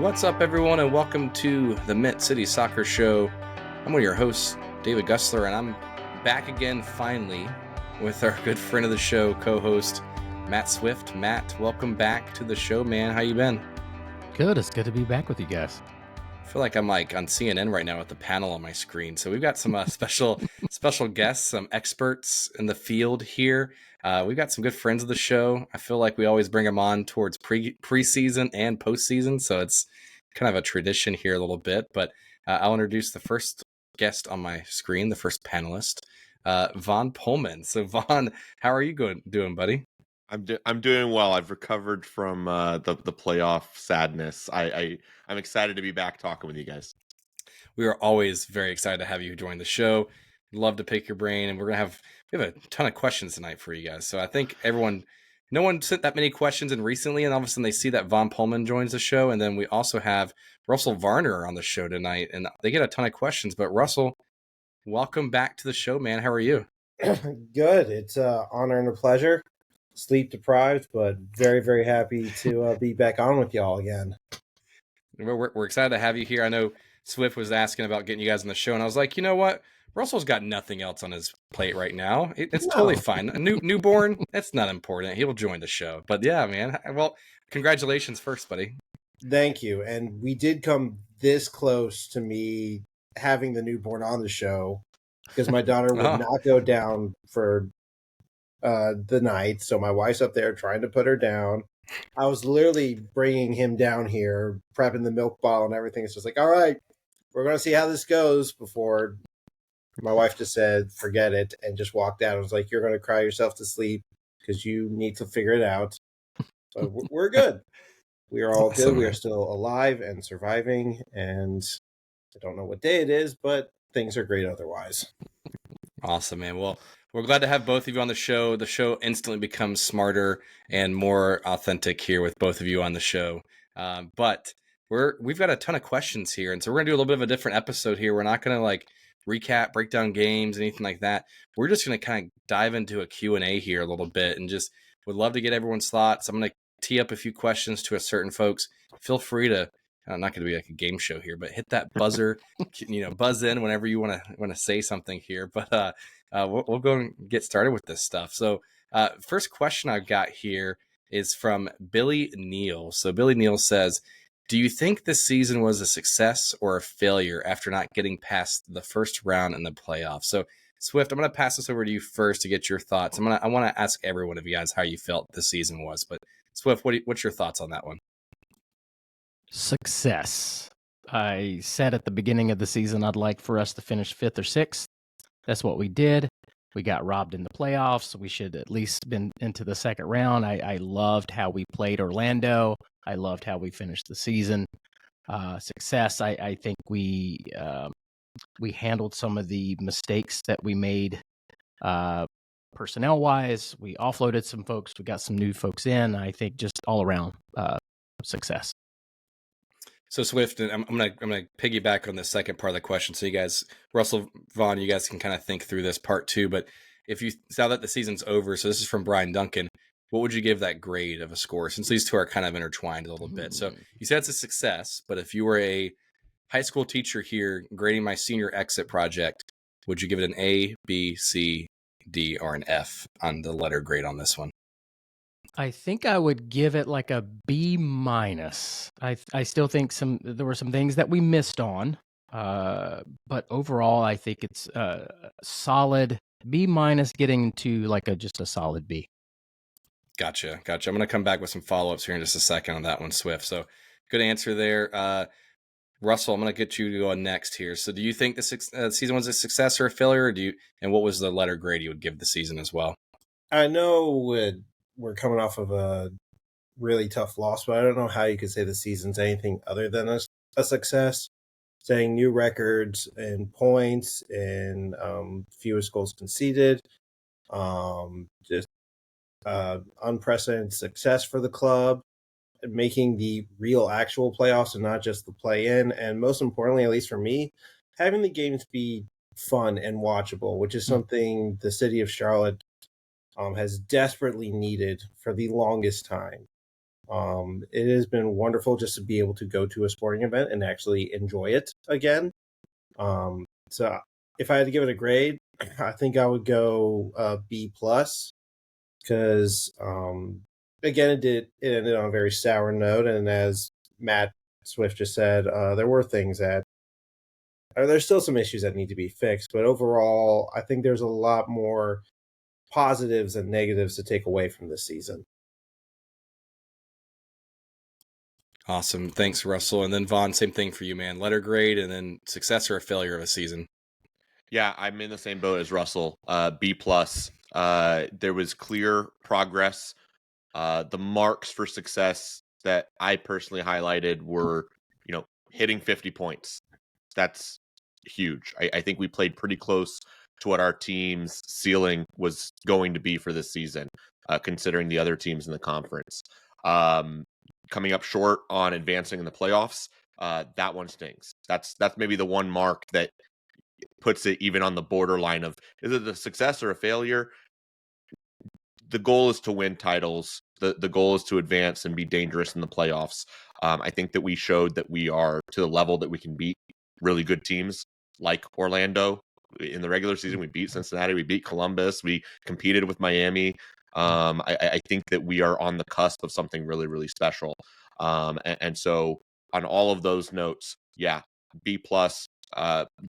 What's up, everyone, and welcome to the Mint City Soccer Show. I'm one of your hosts, David Gusler, and I'm back again, finally, with our good friend of the show, co-host, Matt Swift. Matt, welcome back to the show, man. How you been? Good. It's good to be back with you guys. I feel like I'm like on CNN right now with the panel on my screen. So we've got some special guests, some experts in the field here. We've got some good friends of the show. I feel like we always bring them on towards preseason and postseason. So it's kind of a tradition here a little bit. But I'll introduce the first guest on my screen, the first panelist, Vaughn Pollman. So Vaughn, how are you doing, buddy? I'm doing well. I've recovered from the playoff sadness. I'm excited to be back talking with you guys. We are always very excited to have you join the show. Love to pick your brain, and we have a ton of questions tonight for you guys. So I think no one sent that many questions in recently, and all of a sudden they see that Vaughn Pollman joins the show, and then we also have Russell Varner on the show tonight, and they get a ton of questions. But Russell, welcome back to the show, man. How are you? Good. It's an honor and a pleasure. Sleep deprived, but very, very happy to be back on with y'all again. We're excited to have you here. I know Swift was asking about getting you guys on the show, and I was like, you know what? Russell's got nothing else on his plate right now. It's totally fine. A newborn, that's not important. He will join the show. But yeah, man. Well, congratulations first, buddy. Thank you. And we did come this close to me having the newborn on the show because my daughter would not go down for the night. So my wife's up there trying to put her down. I was literally bringing him down here, prepping the milk bottle and everything. It's just like, all right, we're going to see how this goes, before my wife just said, forget it, and just walked out. I was like, you're going to cry yourself to sleep because you need to figure it out. So we're good. We are all good. We are still alive and surviving, and I don't know what day it is, but things are great otherwise. Awesome, man. Well, we're glad to have both of you on the show. The show instantly becomes smarter and more authentic here with both of you on the show. But we've got a ton of questions here, and so we're gonna do a little bit of a different episode here. We're not gonna like recap, break down games, anything like that. We're just gonna kind of dive into a Q&A here a little bit, and just would love to get everyone's thoughts. I'm gonna tee up a few questions to a certain folks. Feel free to. I'm not going to be like a game show here, but hit that buzzer, buzz in whenever you want to say something here. But we'll go and get started with this stuff. So first question I've got here is from Billy Neal. So Billy Neal says, do you think this season was a success or a failure after not getting past the first round in the playoffs? So Swift, I'm going to pass this over to you first to get your thoughts. I want to ask every one of you guys how you felt this season was. But Swift, what's your thoughts on that one? Success. I said at the beginning of the season I'd like for us to finish 5th or 6th. That's what we did. We got robbed in the playoffs. We should at least been into the second round. I loved how we played Orlando. I loved how we finished the season. Success. I think we handled some of the mistakes that we made personnel-wise. We offloaded some folks. We got some new folks in. I think just all around success. So Swift, I'm gonna piggyback on the second part of the question. So you guys, Russell, Vaughn, you guys can kind of think through this part too. But if you now that the season's over, so this is from Brian Duncan, what would you give that grade of a score? Since these two are kind of intertwined a little bit. So you said it's a success, but if you were a high school teacher here grading my senior exit project, would you give it an A, B, C, D, or an F on the letter grade on this one? I think I would give it like a B-. I still think there were some things that we missed on, but overall I think it's solid B- getting to like just a solid B. Gotcha. I'm going to come back with some follow-ups here in just a second on that one, Swift. So good answer there. Russell, I'm going to get you to go next here. So do you think the season was a success or a failure? And what was the letter grade you would give the season as well? I know we're coming off of a really tough loss, but I don't know how you could say the season's anything other than a success. Setting new records in points and fewest goals conceded. Just unprecedented success for the club, making the real actual playoffs and not just the play-in. And most importantly, at least for me, having the games be fun and watchable, which is something the city of Charlotte has desperately needed for the longest time. It has been wonderful just to be able to go to a sporting event and actually enjoy it again. So if I had to give it a grade, I think I would go B plus because again it ended on a very sour note, and as Matt Swift just said, there were things that there's still some issues that need to be fixed, but overall I think there's a lot more positives and negatives to take away from this season. Awesome. Thanks, Russell. And then Vaughn, same thing for you, man. Letter grade and then success or a failure of a season. Yeah, I'm in the same boat as Russell. B plus. There was clear progress. The marks for success that I personally highlighted were, hitting 50 points. That's huge. I think we played pretty close to what our team's ceiling was going to be for this season, considering the other teams in the conference. Coming up short on advancing in the playoffs, that one stings. That's maybe the one mark that puts it even on the borderline of, is it a success or a failure? The goal is to win titles. The goal is to advance and be dangerous in the playoffs. I think that we showed that we are to the level that we can beat really good teams like Orlando. In the regular season, we beat Cincinnati, we beat Columbus, we competed with Miami. I think that we are on the cusp of something really, really special. And so on all of those notes, yeah, B plus.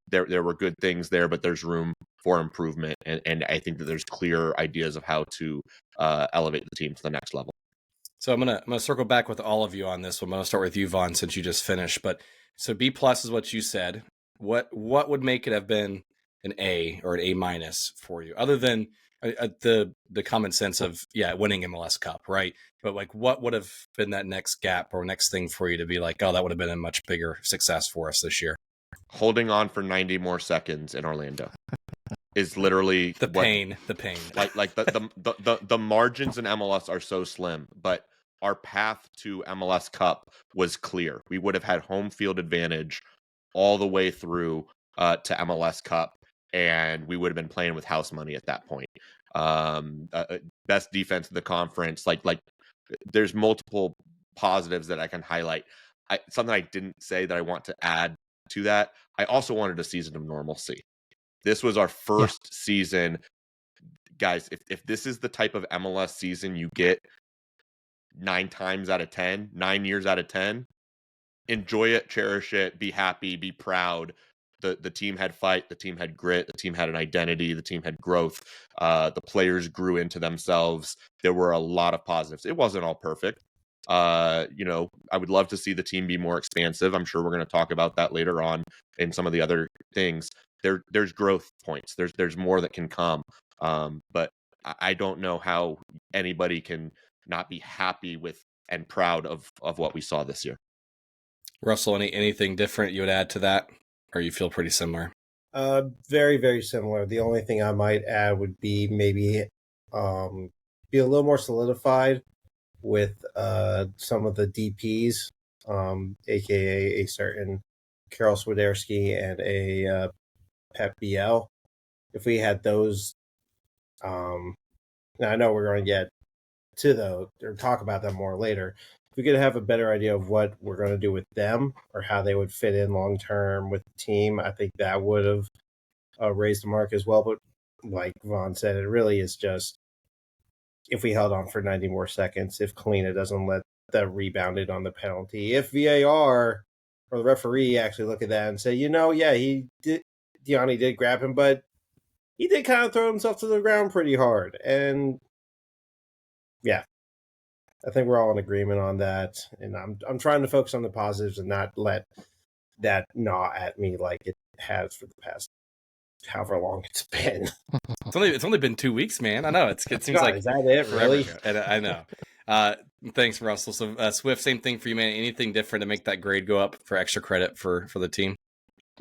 There were good things there, but there's room for improvement, and I think that there's clear ideas of how to elevate the team to the next level. So I'm gonna circle back with all of you on this one. I'm gonna start with you, Vaughn, since you just finished. But so B plus is what you said. What would make it have been an A or an A minus for you, other than the common sense of winning MLS Cup, right? But like, what would have been that next gap or next thing for you to be like, oh, that would have been a much bigger success for us this year? Holding on for 90 more seconds in Orlando is literally the pain. Like the margins in MLS are so slim, but our path to MLS Cup was clear. We would have had home field advantage all the way through to MLS Cup, and we would have been playing with house money at that point. Best defense in the conference. Like there's multiple positives that I can highlight. Something I didn't say that I want to add to that. I also wanted a season of normalcy. This was our first season. Guys, if this is the type of MLS season you get 9 times out of 10, 9 years out of 10, enjoy it, cherish it, be happy, be proud. The team had fight, the team had grit, the team had an identity, the team had growth. The players grew into themselves. There were a lot of positives. It wasn't all perfect. I would love to see the team be more expansive. I'm sure we're going to talk about that later on in some of the other things. There's growth points. There's more that can come. But I don't know how anybody can not be happy with and proud of what we saw this year. Russell, anything different you would add to that, or you feel pretty similar? Very, very similar. The only thing I might add would be maybe be a little more solidified with some of the DPs, aka a certain Karol Swiderski and a Pep BL. If we had those, now I know we're going to get to or talk about them more later. If we could have a better idea of what we're going to do with them or how they would fit in long term with the team, I think that would have raised the mark as well. But like Vaughn said, it really is just if we held on for 90 more seconds, if Kalina doesn't let that rebounded on the penalty, if VAR or the referee actually look at that and say, he did, Diani did grab him, but he did kind of throw himself to the ground pretty hard. And yeah, I think we're all in agreement on that. And I'm trying to focus on the positives and not let that gnaw at me like it has for the past however long it's been. It's only been 2 weeks, man. I know it seems God, like is that it? Really? And I know. Thanks, Russell. So Swift, same thing for you, man. Anything different to make that grade go up for extra credit for the team?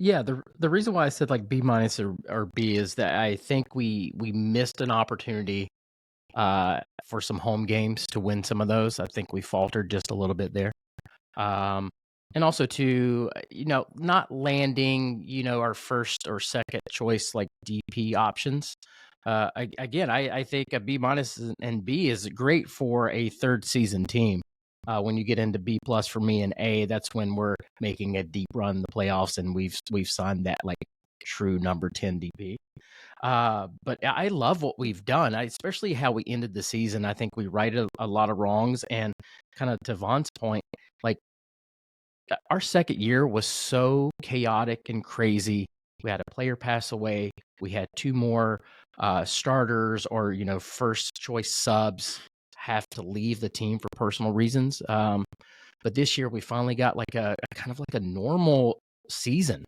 Yeah, the reason why I said like B minus or B is that I think we missed an opportunity for some home games to win some of those. I think we faltered just a little bit there. And also to, not landing, our first or second choice like DP options. Again, I think a B minus and B is great for a third season team. When you get into B plus for me and A, that's when we're making a deep run in the playoffs, and we've signed that like true number 10 DP. But I love what we've done, especially how we ended the season. I think we righted a lot of wrongs, and kind of to Vaughn's point, like our second year was so chaotic and crazy. We had a player pass away. We had two more starters or first choice subs have to leave the team for personal reasons. But this year we finally got like a kind of like a normal season.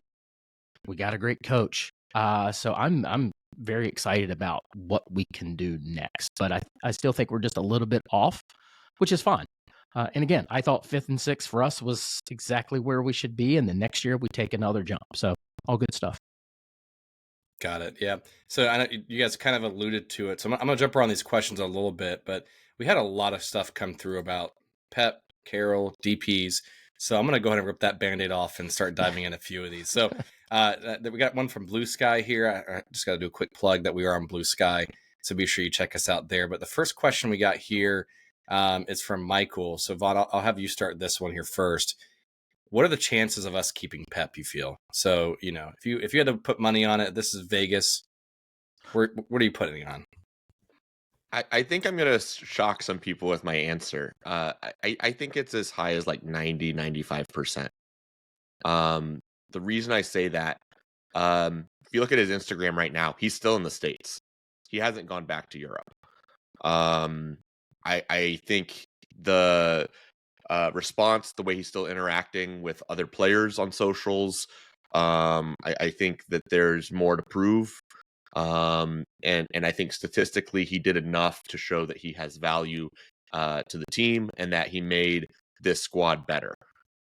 We got a great coach. So I'm very excited about what we can do next. But I still think we're just a little bit off, which is fine. And again, I thought 5th and 6th for us was exactly where we should be. And the next year we take another jump. So all good stuff. Got it. Yeah. So I know you guys kind of alluded to it. So I'm going to jump around these questions a little bit, but we had a lot of stuff come through about Pep, Carroll, DPs. So I'm going to go ahead and rip that Band-Aid off and start diving in a few of these. So we got one from Blue Sky here. I just got to do a quick plug that we are on Blue Sky. So be sure you check us out there. But the first question we got here is from Michael. So Vaughn, I'll have you start this one here first. What are the chances of us keeping Pep, you feel? So, if you had to put money on it, this is Vegas. What are you putting on? I think I'm going to shock some people with my answer. I think it's as high as like 90, 95%. The reason I say that, if you look at his Instagram right now, he's still in the States. He hasn't gone back to Europe. I think the response, the way he's still interacting with other players on socials, I think that there's more to prove. And I think statistically he did enough to show that he has value to the team and that he made this squad better.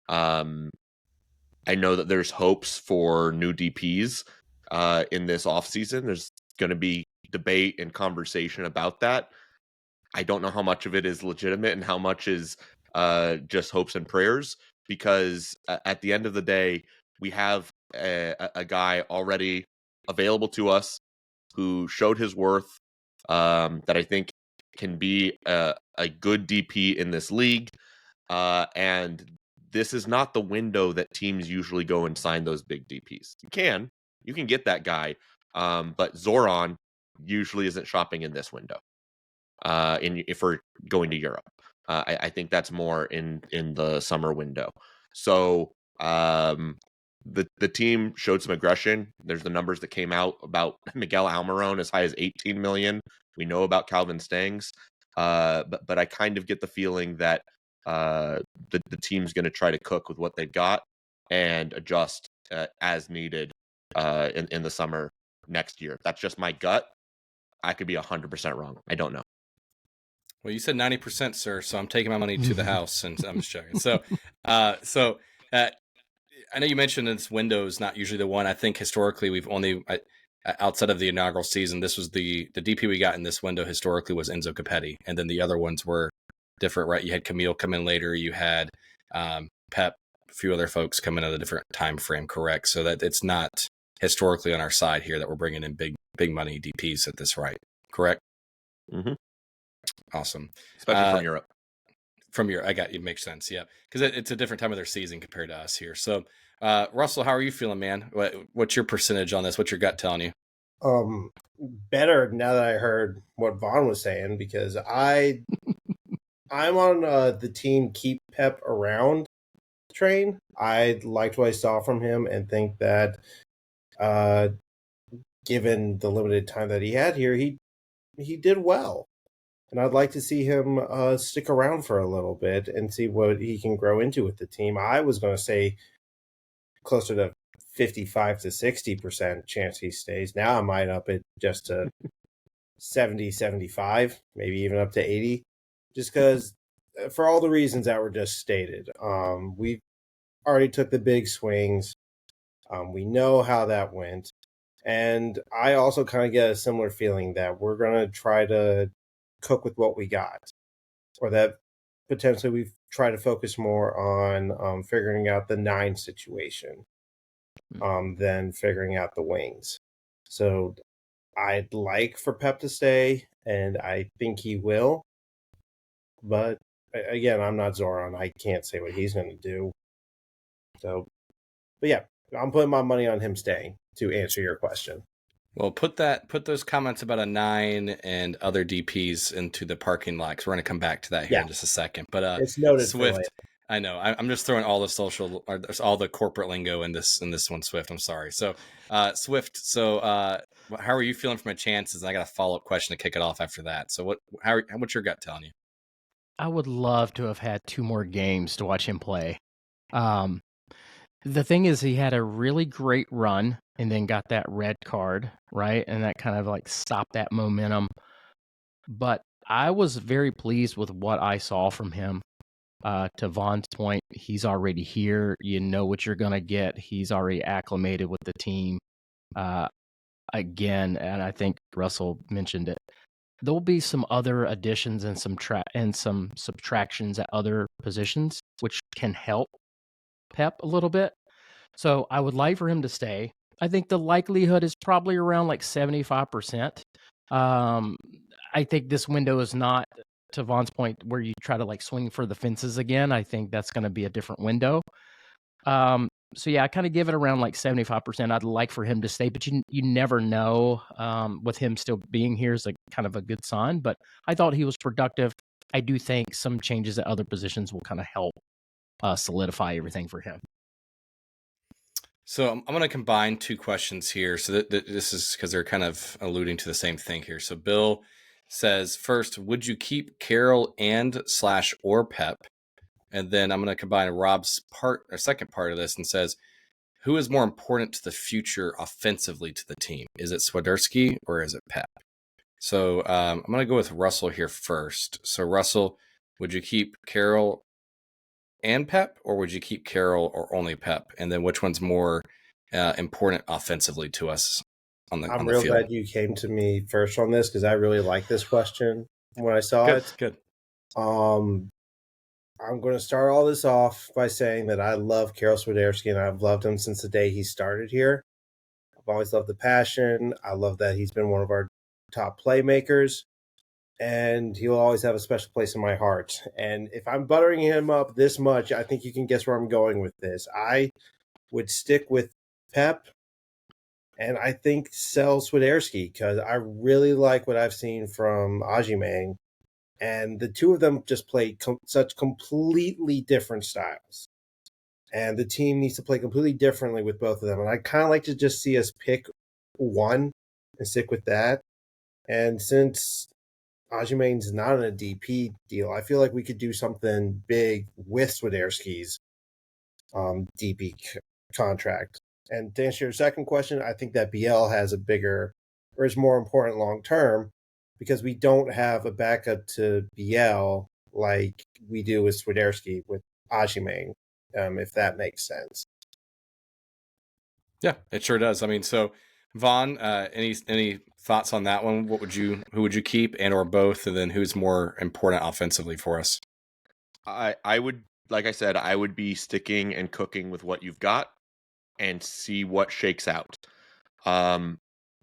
I know that there's hopes for new DPs in this offseason. There's going to be debate and conversation about that. I don't know how much of it is legitimate and how much is just hopes and prayers, because at the end of the day, we have a guy already available to us who showed his worth, that I think can be a good DP in this league. And this is not the window that teams usually go and sign those big DPs. You can get that guy, but Zoran usually isn't shopping in this window. If we're going to Europe, I think that's more in the summer window. So the team showed some aggression. There's the numbers that came out about Miguel Almiron as high as 18 million. We know about Calvin Stangs, but I kind of get the feeling that the team's going to try to cook with what they've got and adjust as needed in the summer next year. That's just my gut. I could be 100% wrong. I don't know. Well, you said 90%, sir. So I'm taking my money to the house, and I'm just joking. So, I know you mentioned this window is not usually the one. I think historically we've only, outside of the inaugural season, this was the DP we got in this window historically was Enzo Capetti, and then the other ones were different, right? You had Camille come in later. You had Pep, a few other folks come in at a different time frame, correct? So that it's not historically on our side here that we're bringing in big money DPs at this right, correct? Mm-hmm. Awesome. Especially from Europe. From Europe, I got you. Makes sense, yeah, because it's a different time of their season compared to us here. So, Russell, how are you feeling, man? What's your percentage on this? What's your gut telling you? Better now that I heard what Vaughn was saying, because I'm on the team keep Pep around train. I liked what I saw from him and think that given the limited time that he had here, he did well. And I'd like to see him stick around for a little bit and see what he can grow into with the team. I was going to say closer to 55 to 60% chance he stays. Now I might up it just to 70, 75, maybe even up to 80, just because for all the reasons that were just stated. We already took the big swings. We know how that went. And I also kind of get a similar feeling that we're going to try to cook with what we got, or that potentially we've tried to focus more on figuring out the 9 situation than figuring out the wings. So I'd like for Pep to stay, and I think he will. But again, I'm not Zoran. I can't say what he's going to do. So, but yeah, I'm putting my money on him staying to answer your question. Well, put those comments about a 9 and other DPs into the parking lot, 'cause we're going to come back to that here in just a second. But it's noted. Swift, I know I'm just throwing all the social, or all the corporate lingo in this one. Swift, I'm sorry. So, Swift. So, how are you feeling for my chances? And I got a follow-up question to kick it off after that. So, what's your gut telling you? I would love to have had 2 more games to watch him play. The thing is, he had a really great run and then got that red card, right? And that kind of like stopped that momentum. But I was very pleased with what I saw from him. To Vaughn's point, he's already here. You know what you're going to get. He's already acclimated with the team. Again, and I think Russell mentioned it, there'll be some other additions and some subtractions at other positions, which can help Pep a little bit. So I would like for him to stay. I think the likelihood is probably around like 75%. I think this window is not, to Vaughn's point, where you try to like swing for the fences again. I think that's going to be a different window. So yeah, I kind of give it around like 75%. I'd like for him to stay, but you never know. With him still being here is kind of a good sign. But I thought he was productive. I do think some changes at other positions will kind of help solidify everything for him. So I'm going to combine 2 questions here. So that this is because they're kind of alluding to the same thing here. So Bill says, first, would you keep Carroll or Pep? And then I'm going to combine Rob's second part of this and says, who is more important to the future offensively to the team? Is it Swiderski or is it Pep? So I'm going to go with Russell here first. So Russell, would you keep Carroll and Pep, or would you keep Carroll or only Pep? And then which one's more important offensively to us on the I'm the real field? glad you came to me first on this because I really like this question when I saw it. Good. I'm going to start all this off by saying that I love Karol Swiderski, and I've loved him since the day he started here. I've always loved the passion. I love that he's been one of our top playmakers, and he'll always have a special place in my heart. And if I'm buttering him up this much, I think you can guess where I'm going with this. I would stick with Pep, and I think sell Swiderski because I really like what I've seen from Osimhen. And the two of them just play such completely different styles. And the team needs to play completely differently with both of them. And I kind of like to just see us pick one and stick with that. And since Osimhen's not in a DP deal, I feel like we could do something big with Swiderski's DP contract. And to answer your second question, I think that BL has a bigger or is more important long term because we don't have a backup to BL like we do with Swiderski with Osimhen, if that makes sense. Yeah, it sure does. I mean, so Vaughn, any thoughts on that one? Who would you keep and or both? And then who's more important offensively for us? I would, like I said, I would be sticking and cooking with what you've got and see what shakes out.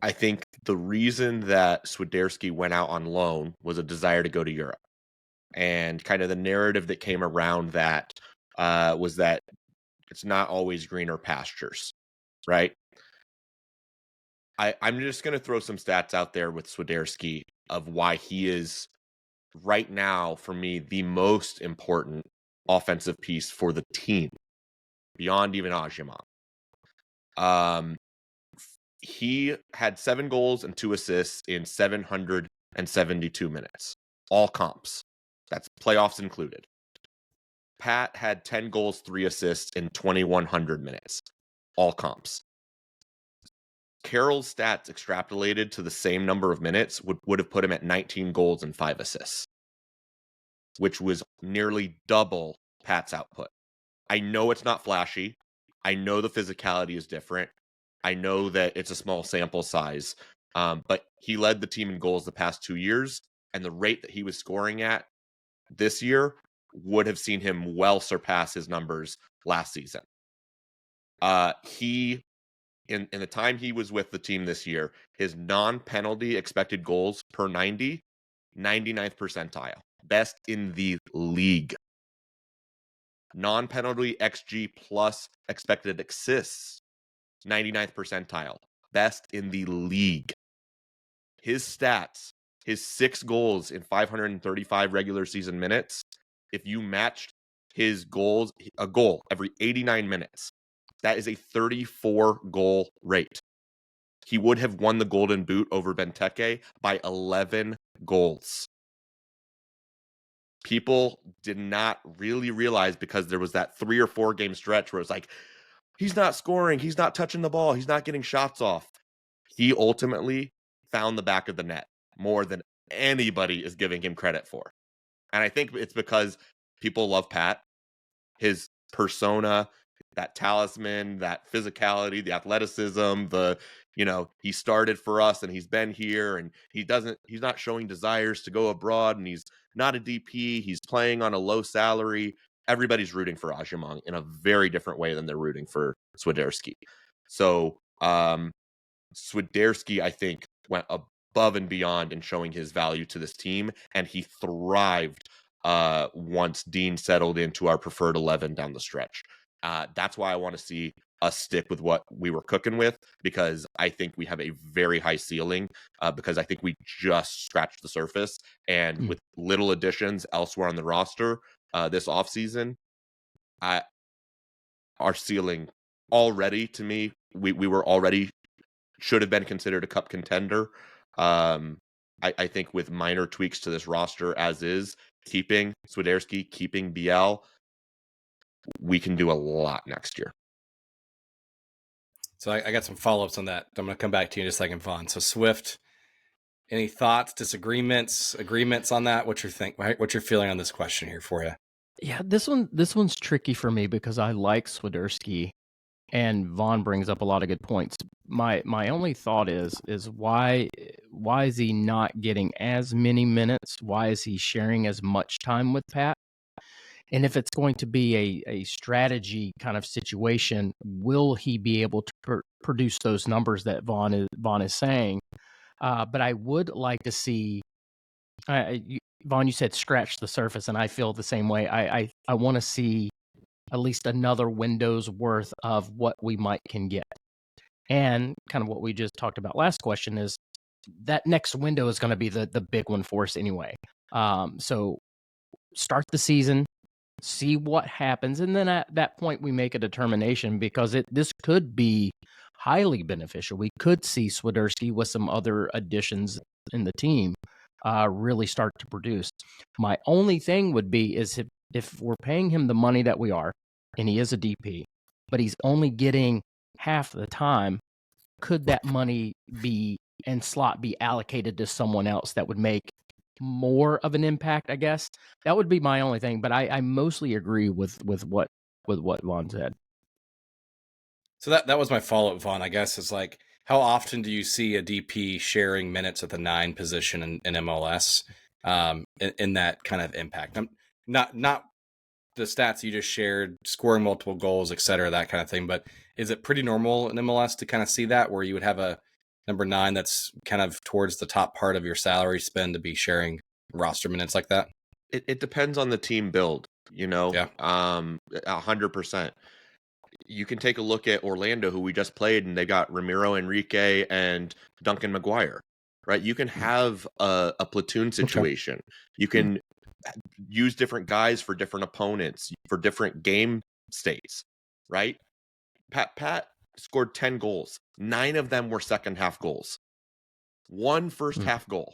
I think the reason that Swiderski went out on loan was a desire to go to Europe. And kind of the narrative that came around that was that it's not always greener pastures, right? I'm just going to throw some stats out there with Swiderski of why he is right now, for me, the most important offensive piece for the team, beyond even Osimhen. He had 7 goals and 2 assists in 772 minutes, all comps. That's playoffs included. Pat had 10 goals, 3 assists in 2,100 minutes, all comps. Carroll's stats extrapolated to the same number of minutes would have put him at 19 goals and 5 assists, which was nearly double Pat's output. I know it's not flashy. I know the physicality is different. I know that it's a small sample size, but he led the team in goals the past 2 years, and the rate that he was scoring at this year would have seen him well surpass his numbers last season. He, in the time he was with the team this year, his non-penalty expected goals per 90, 99th percentile. best in the league. Non-penalty XG plus expected assists, 99th percentile, best in the league. His stats, his 6 goals in 535 regular season minutes, if you matched his goals, a goal every 89 minutes, that is a 34 goal rate. He would have won the Golden Boot over Benteke by 11 goals. People did not really realize, because there was that 3 or 4 game stretch where it's like, he's not scoring, he's not touching the ball, he's not getting shots off. He ultimately found the back of the net more than anybody is giving him credit for. And I think it's because people love Pat, his persona, that talisman, that physicality, the athleticism, he started for us and he's been here, and he's not showing desires to go abroad, and he's not a DP. He's playing on a low salary. Everybody's rooting for Ajimong in a very different way than they're rooting for Swiderski. So, Swiderski, I think, went above and beyond in showing his value to this team, and he thrived once Dean settled into our preferred 11 down the stretch. That's why I want to see us stick with what we were cooking with, because I think we have a very high ceiling, because I think we just scratched the surface, and with little additions elsewhere on the roster this offseason, our ceiling already, to me, we were already should have been considered a cup contender. I think with minor tweaks to this roster as is, keeping Swiderski, keeping BL, we can do a lot next year. So I got some follow-ups on that. I'm going to come back to you in just a second, Vaughn. So Swift, any thoughts, disagreements, agreements on that? What's your feeling on this question here for you? Yeah, this one's tricky for me because I like Swiderski, and Vaughn brings up a lot of good points. My only thought is why is he not getting as many minutes? Why is he sharing as much time with Pat? And if it's going to be a strategy kind of situation, will he be able to produce those numbers that Vaughn is saying? But I would like to see, Vaughn, you said scratch the surface, and I feel the same way. I want to see at least another window's worth of what we can get. And kind of what we just talked about last question is that next window is going to be the big one for us anyway. So start the season, see what happens, and then at that point we make a determination, because this could be highly beneficial. We could see Swiderski with some other additions in the team really start to produce. My only thing would be is if we're paying him the money that we are, and he is a DP, but he's only getting half the time, could that money be allocated to someone else that would make more of an impact? I guess that would be my only thing, but I mostly agree with what Vaughn said. So that was my follow-up, Vaughn, I guess, is like, how often do you see a DP sharing minutes at the 9 position in MLS in that kind of impact? Not the stats you just shared, scoring multiple goals, et cetera, that kind of thing, but is it pretty normal in MLS to kind of see that, where you would have a number 9 that's kind of towards the top part of your salary spend to be sharing roster minutes like that? It depends on the team build, Yeah. 100%. You can take a look at Orlando, who we just played, and they got Ramiro Enrique and Duncan Maguire, right? You can have a platoon situation. Okay. You can use different guys for different opponents, for different game states, right? Pat scored 10 goals. 9 of them were second half goals. 1 first half goal,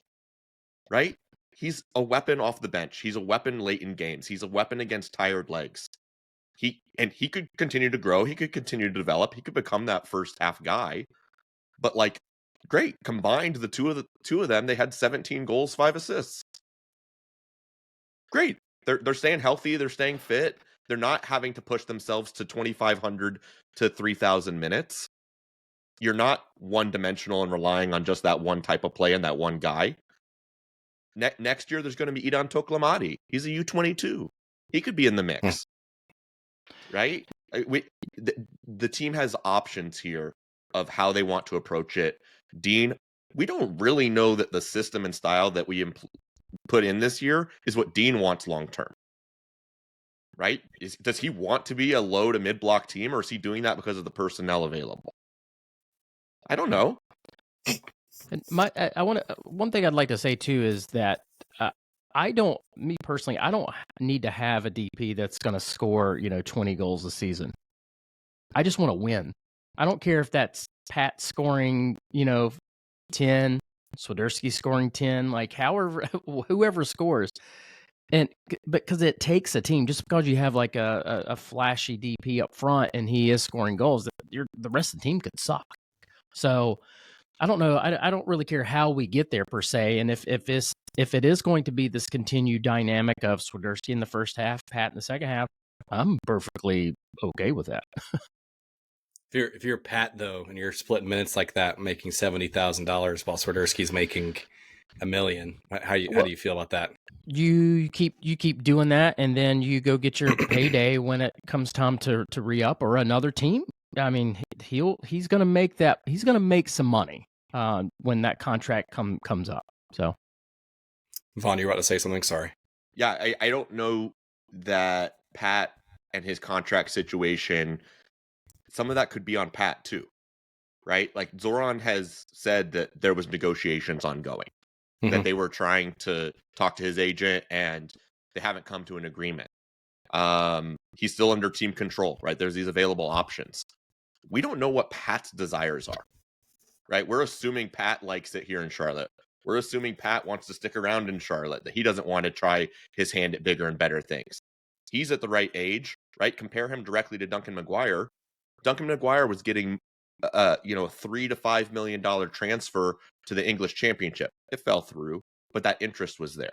right? He's a weapon off the bench. He's a weapon late in games. He's a weapon against tired legs. He could continue to grow. He could continue to develop. He could become that first half guy. But great, combined the two of them, they had 17 goals, 5 assists. Great. They're staying healthy. They're staying fit. They're not having to push themselves to 2,500 to 3,000 minutes. You're not one-dimensional and relying on just that one type of play and that one guy. Next year, there's going to be Idan Toklamati. He's a U22. He could be in the mix. Right? The team has options here of how they want to approach it. Dean, we don't really know that the system and style that we put in this year is what Dean wants long term. Right? Does he want to be a low to mid block team, or is he doing that because of the personnel available? I don't know. And I want to, one thing I'd like to say too is that me personally, I don't need to have a DP that's going to score 20 goals a season. I just want to win. I don't care if that's Pat scoring 10, Swiderski scoring 10, like whoever scores. And because it takes a team, just because you have like a flashy DP up front and he is scoring goals, the rest of the team could suck. So I don't know. I don't really care how we get there per se. And if it is going to be this continued dynamic of Swiderski in the first half, Pat in the second half, I'm perfectly okay with that. If you're Pat though, and you're splitting minutes like that, making $70,000 while Swiderski's making $1 million, how do you feel about that? You keep doing that, and then you go get your payday when it comes time to re-up, or another team. I mean, he's gonna make that. He's gonna make some money when that contract comes up. So, Vaughn, you're about to say something. Sorry. Yeah, I don't know that Pat and his contract situation. Some of that could be on Pat too, right? Like Zoran has said that there was negotiations ongoing, that they were trying to talk to his agent and they haven't come to an agreement. He's still under team control, right? There's these available options. We don't know what Pat's desires are, right? We're assuming Pat likes it here in Charlotte. We're assuming Pat wants to stick around in Charlotte, that he doesn't want to try his hand at bigger and better things. He's at the right age, right? Compare him directly to Duncan McGuire. Duncan McGuire was getting, a $3 to $5 million transfer to the English Championship. It fell through, but that interest was there.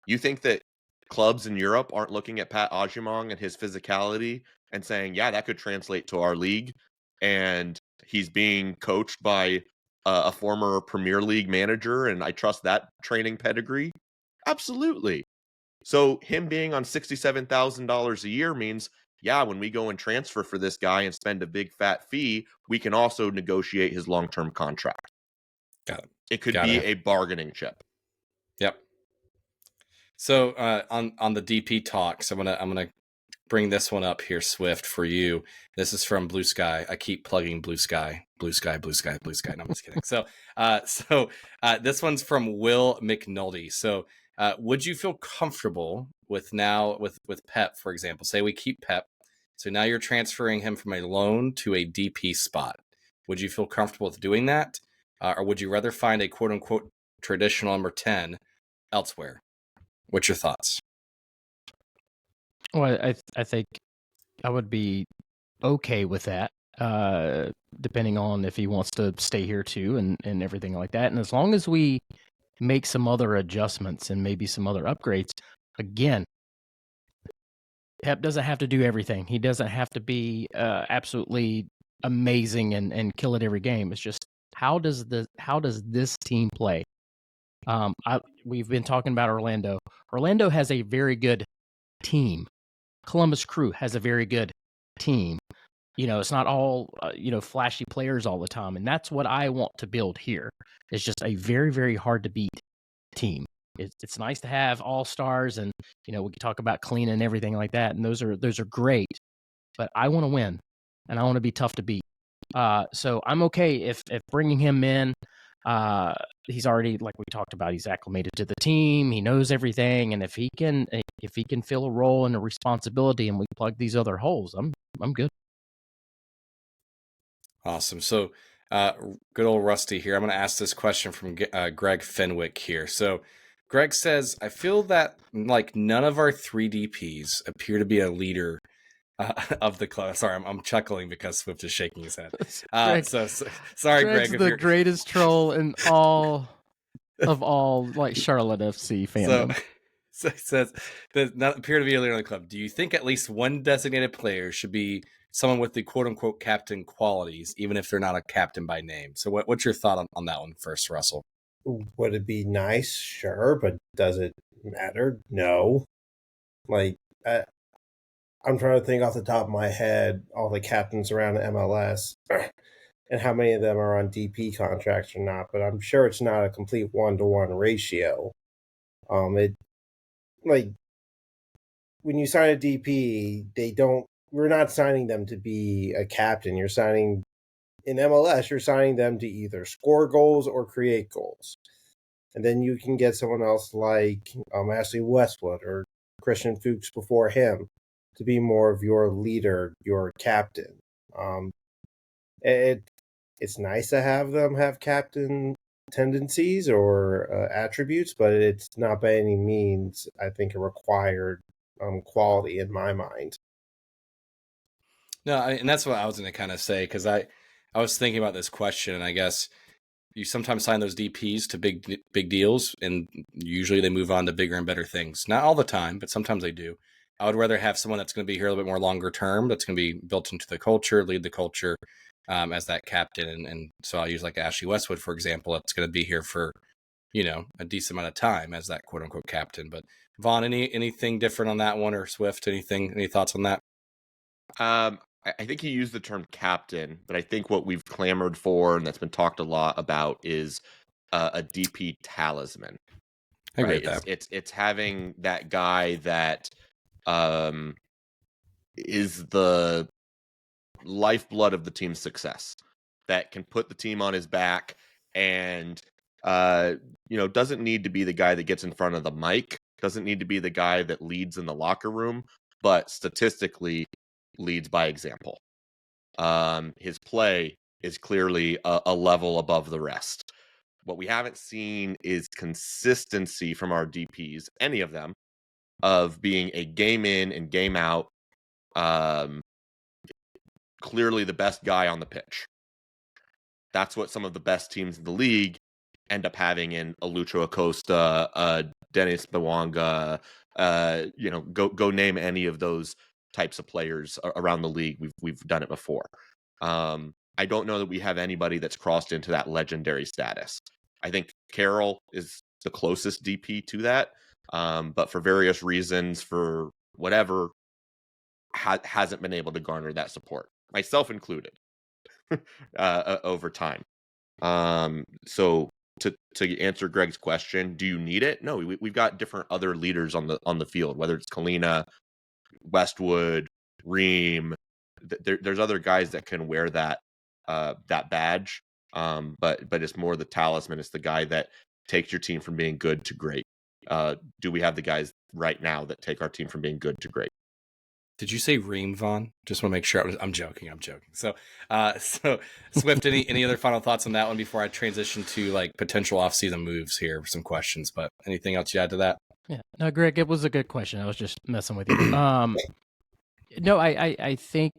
You think that clubs in Europe aren't looking at Pat Agyemang and his physicality and saying, yeah, that could translate to our league, and he's being coached by a former Premier League manager, and I trust that training pedigree? Absolutely. So him being on $67,000 a year means, yeah, when we go and transfer for this guy and spend a big fat fee, we can also negotiate his long-term contract. Got it. It could be a bargaining chip. Yep. So on the DP talks, I'm gonna bring this one up here, Swift, for you. This is from Blue Sky. I keep plugging Blue Sky. No, I'm just kidding. So this one's from Will McNulty. So would you feel comfortable with Pep, for example? Say we keep Pep. So now you're transferring him from a loan to a DP spot. Would you feel comfortable with doing that? Or would you rather find a quote unquote traditional number 10 elsewhere? What's your thoughts? Well, I think I would be okay with that, depending on if he wants to stay here too and everything like that. And as long as we make some other adjustments and maybe some other upgrades, again, Pep doesn't have to do everything. He doesn't have to be absolutely amazing and kill it every game. It's just how does this team play? We've been talking about Orlando. Orlando has a very good team. Columbus Crew has a very good team. It's not all flashy players all the time, and that's what I want to build here. It's just a very, very hard to beat team. It's nice to have all stars, and we can talk about clean and everything like that, and those are great. But I want to win, and I want to be tough to beat. So I'm okay if bringing him in. He's already, like we talked about, he's acclimated to the team. He knows everything, and if he can fill a role and a responsibility, and we plug these other holes, I'm good. Awesome. So, good old Rusty here. I'm going to ask this question from Greg Fenwick here. So, Greg says, I feel that like none of our 3 DPs appear to be a leader of the club. Sorry, I'm chuckling because Swift is shaking his head. Sorry, Greg's Greg. The greatest troll in all of all like Charlotte FC fandom. So it says that not appear to be a leader of the club. Do you think at least one designated player should be someone with the quote unquote captain qualities, even if they're not a captain by name? So what's your thought on that one first, Russell? Would it be nice? Sure, but does it matter? No. Like, I'm trying to think off the top of my head all the captains around MLS and how many of them are on DP contracts or not, but I'm sure it's not a complete 1-to-1 ratio. It like when you sign a DP, we're not signing them to be a captain. You're signing in MLS, you're signing them to either score goals or create goals. And then you can get someone else like Ashley Westwood or Christian Fuchs before him to be more of your leader, your captain. Um, it it's nice to have them have captain tendencies or attributes, but it's not by any means, I think, a required quality in my mind. No, and that's what I was going to kind of say, because I was thinking about this question, and I guess you sometimes sign those DPs to big deals, and usually they move on to bigger and better things. Not all the time, but sometimes they do. I would rather have someone that's going to be here a little bit more longer term, that's going to be built into the culture, lead the culture as that captain. And so I'll use like Ashley Westwood, for example, that's going to be here for, a decent amount of time as that quote unquote captain. But Vaughn, anything different on that one, or Swift, any thoughts on that? I think you used the term captain, but I think what we've clamored for and that's been talked a lot about is a DP talisman. I agree Right? with that. It's having that guy that is the lifeblood of the team's success, that can put the team on his back, and doesn't need to be the guy that gets in front of the mic, doesn't need to be the guy that leads in the locker room, but statistically leads by example. His play is clearly a level above the rest. What we haven't seen is consistency from our DPs, any of them, of being a game in and game out, clearly the best guy on the pitch. That's what some of the best teams in the league end up having in a Lucho Acosta, Dennis Bawanga, go name any of those types of players around the league. We've done it before. I don't know that we have anybody that's crossed into that legendary status. I think Carroll is the closest DP to that, but for various reasons, for whatever, hasn't been able to garner that support, myself included, over time. So to answer Greg's question, do you need it? No, we've got different other leaders on the field, whether it's Kalina, Westwood, Ream. There's other guys that can wear that badge, but it's more the talisman. It's the guy that takes your team from being good to great. Do we have the guys right now that take our team from being good to great? Did you say Ream, Vaughn? Just want to make sure. I'm joking. So Swift, any other final thoughts on that one before I transition to like potential offseason moves here? Some questions, but anything else you add to that? Yeah, no, Greg, it was a good question. I was just messing with you. No, I think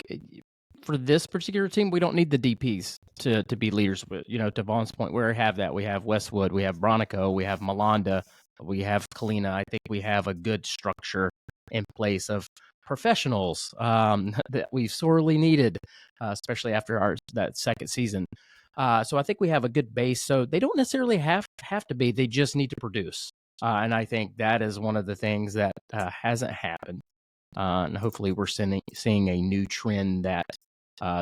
for this particular team, we don't need the DPs to be leaders. To Vaughn's point, we have that. We have Westwood, we have Bronico, we have Malanda, we have Kalina. I think we have a good structure in place of professionals that we've sorely needed, especially after that second season. So I think we have a good base. So they don't necessarily have to be. They just need to produce. And I think that is one of the things that hasn't happened. And hopefully we're seeing a new trend that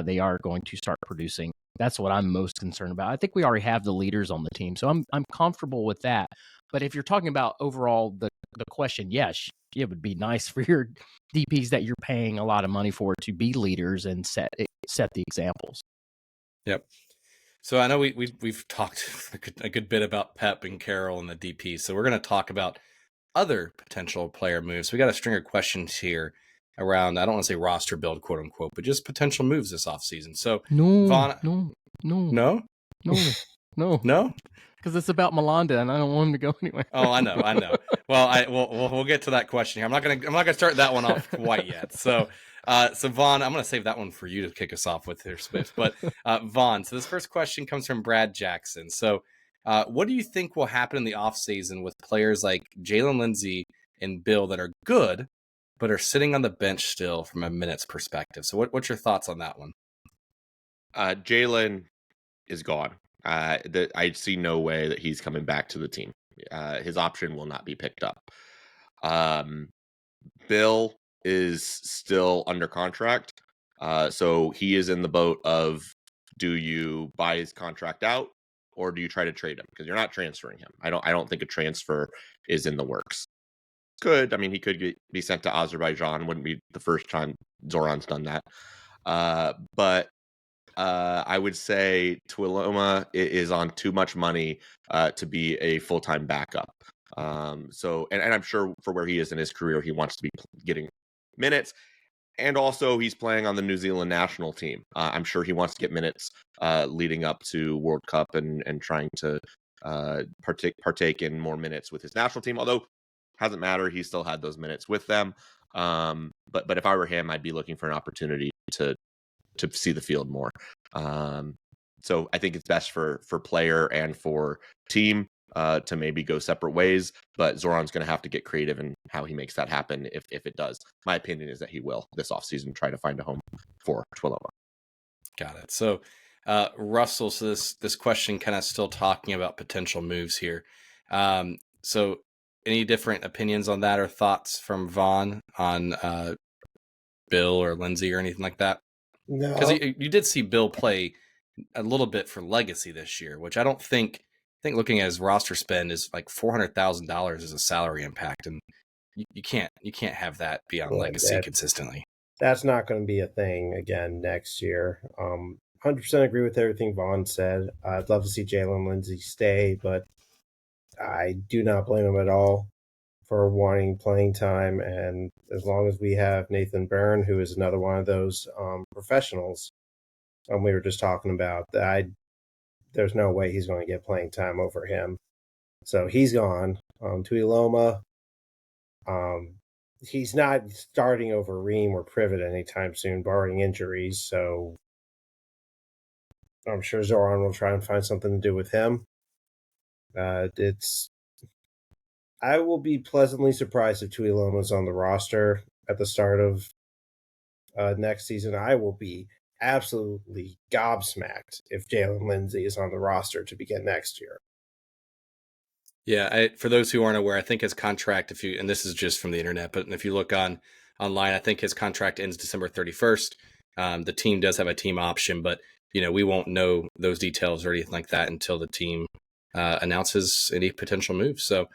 they are going to start producing. That's what I'm most concerned about. I think we already have the leaders on the team, so I'm comfortable with that. But if you're talking about overall the question, yes, it would be nice for your DPs that you're paying a lot of money for to be leaders and set the examples. Yep. So I know we've talked a good bit about Pep and Carroll and the DP. So we're going to talk about other potential player moves. We got a string of questions here around, I don't want to say roster build, quote unquote, but just potential moves this offseason. So Vaughn, no, because it's about Malanda, and I don't want him to go anywhere. Oh, I know. Well, we'll get to that question here. I'm not gonna start that one off quite yet. So Vaughn, I'm gonna save that one for you to kick us off with here, Swift. But Vaughn, so this first question comes from Brad Jackson. So, what do you think will happen in the offseason with players like Jalen Lindsey and Bill that are good, but are sitting on the bench still from a minutes perspective? So, what's your thoughts on that one? Jalen is gone. I see no way that he's coming back to the team. His option will not be picked up. Bill is still under contract. So he is in the boat of, do you buy his contract out or do you try to trade him? Because you're not transferring him. I don't think a transfer is in the works. Could. I mean, he could be sent to Azerbaijan. Wouldn't be the first time Zoran's done that. But I would say Tuiloma is on too much money to be a full-time backup. So, and I'm sure for where he is in his career, he wants to be getting minutes. And also, he's playing on the New Zealand national team. I'm sure he wants to get minutes leading up to World Cup and trying to partake in more minutes with his national team. Although, hasn't mattered. He still had those minutes with them. But if I were him, I'd be looking for an opportunity to see the field more. So I think it's best for player and for team to maybe go separate ways, but Zoran's going to have to get creative in how he makes that happen if it does. My opinion is that he will this offseason try to find a home for Tuiloma. Got it. So Russell, so this question kind of still talking about potential moves here. So any different opinions on that or thoughts from Vaughn on Bill or Lindsay or anything like that? No, because you did see Bill play a little bit for legacy this year, which I don't think. I think looking at his roster spend is like $400,000 as a salary impact, and you can't have that be on legacy consistently. That's not going to be a thing again next year. 100% agree with everything Vaughn said. I'd love to see Jalen Lindsay stay, but I do not blame him at all for wanting playing time. And as long as we have Nathan Byrne, who is another one of those professionals we were just talking about, there's no way he's going to get playing time over him. So he's gone. Tuiloma, he's not starting over Ream or Privet anytime soon, barring injuries. So I'm sure Zoran will try and find something to do with him. I will be pleasantly surprised if Tuiloma's on the roster at the start of next season. I will be absolutely gobsmacked if Jalen Lindsay is on the roster to begin next year. Yeah, for those who aren't aware, I think his contract, and this is just from the internet, but if you look online, I think his contract ends December 31st. The team does have a team option, but we won't know those details or anything like that until the team announces any potential moves. So,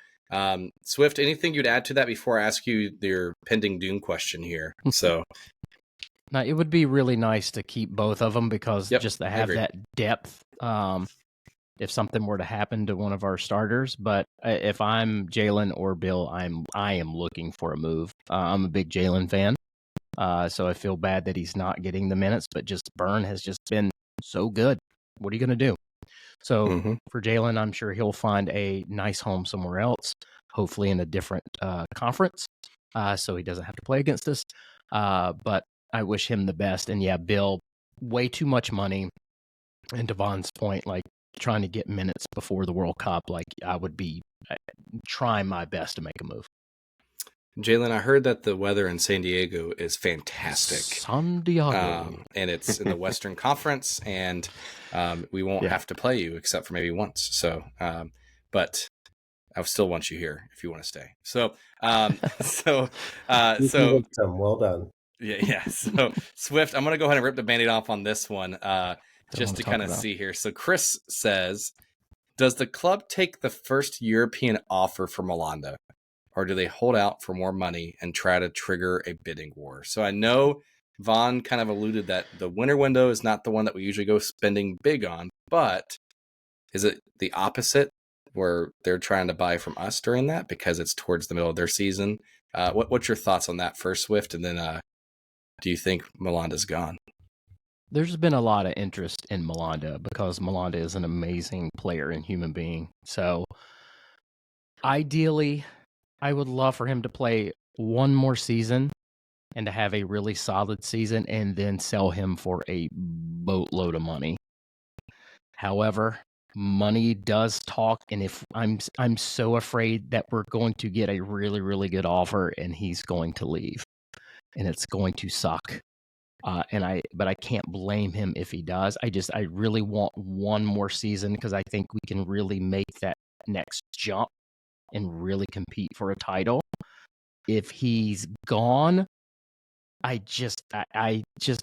Swift, anything you'd add to that before I ask you your pending Doom question here? So, now it would be really nice to keep both of them because just to have that depth. If something were to happen to one of our starters, but if I'm Jalen or Bill, I am looking for a move. I'm a big Jalen fan, so I feel bad that he's not getting the minutes. But just Byrne has just been so good. What are you going to do? So for Jalen, I'm sure he'll find a nice home somewhere else, hopefully in a different conference, so he doesn't have to play against us. But I wish him the best. And yeah, Bill, way too much money. And Devon's point, like trying to get minutes before the World Cup, like I would be trying my best to make a move. Jalen, I heard that the weather in San Diego is fantastic. San Diego. And it's in the Western Conference, and we won't have to play you except for maybe once. So, but I still want you here if you want to stay. So, well done. Yeah. So, Swift, I'm going to go ahead and rip the Band-Aid off on this one just to kind of see here. So, Chris says, does the club take the first European offer for Malanda, or do they hold out for more money and try to trigger a bidding war? So, I know Vaughn kind of alluded that the winter window is not the one that we usually go spending big on, but is it the opposite where they're trying to buy from us during that because it's towards the middle of their season? What's your thoughts on that first, Swift? And then do you think Malanda's gone? There's been a lot of interest in Malanda because Malanda is an amazing player and human being. So ideally, I would love for him to play one more season and to have a really solid season and then sell him for a boatload of money. However, money does talk, and if I'm so afraid that we're going to get a really, really good offer and he's going to leave. And it's going to suck. But I can't blame him if he does. I really want one more season because I think we can really make that next jump and really compete for a title. If he's gone, I just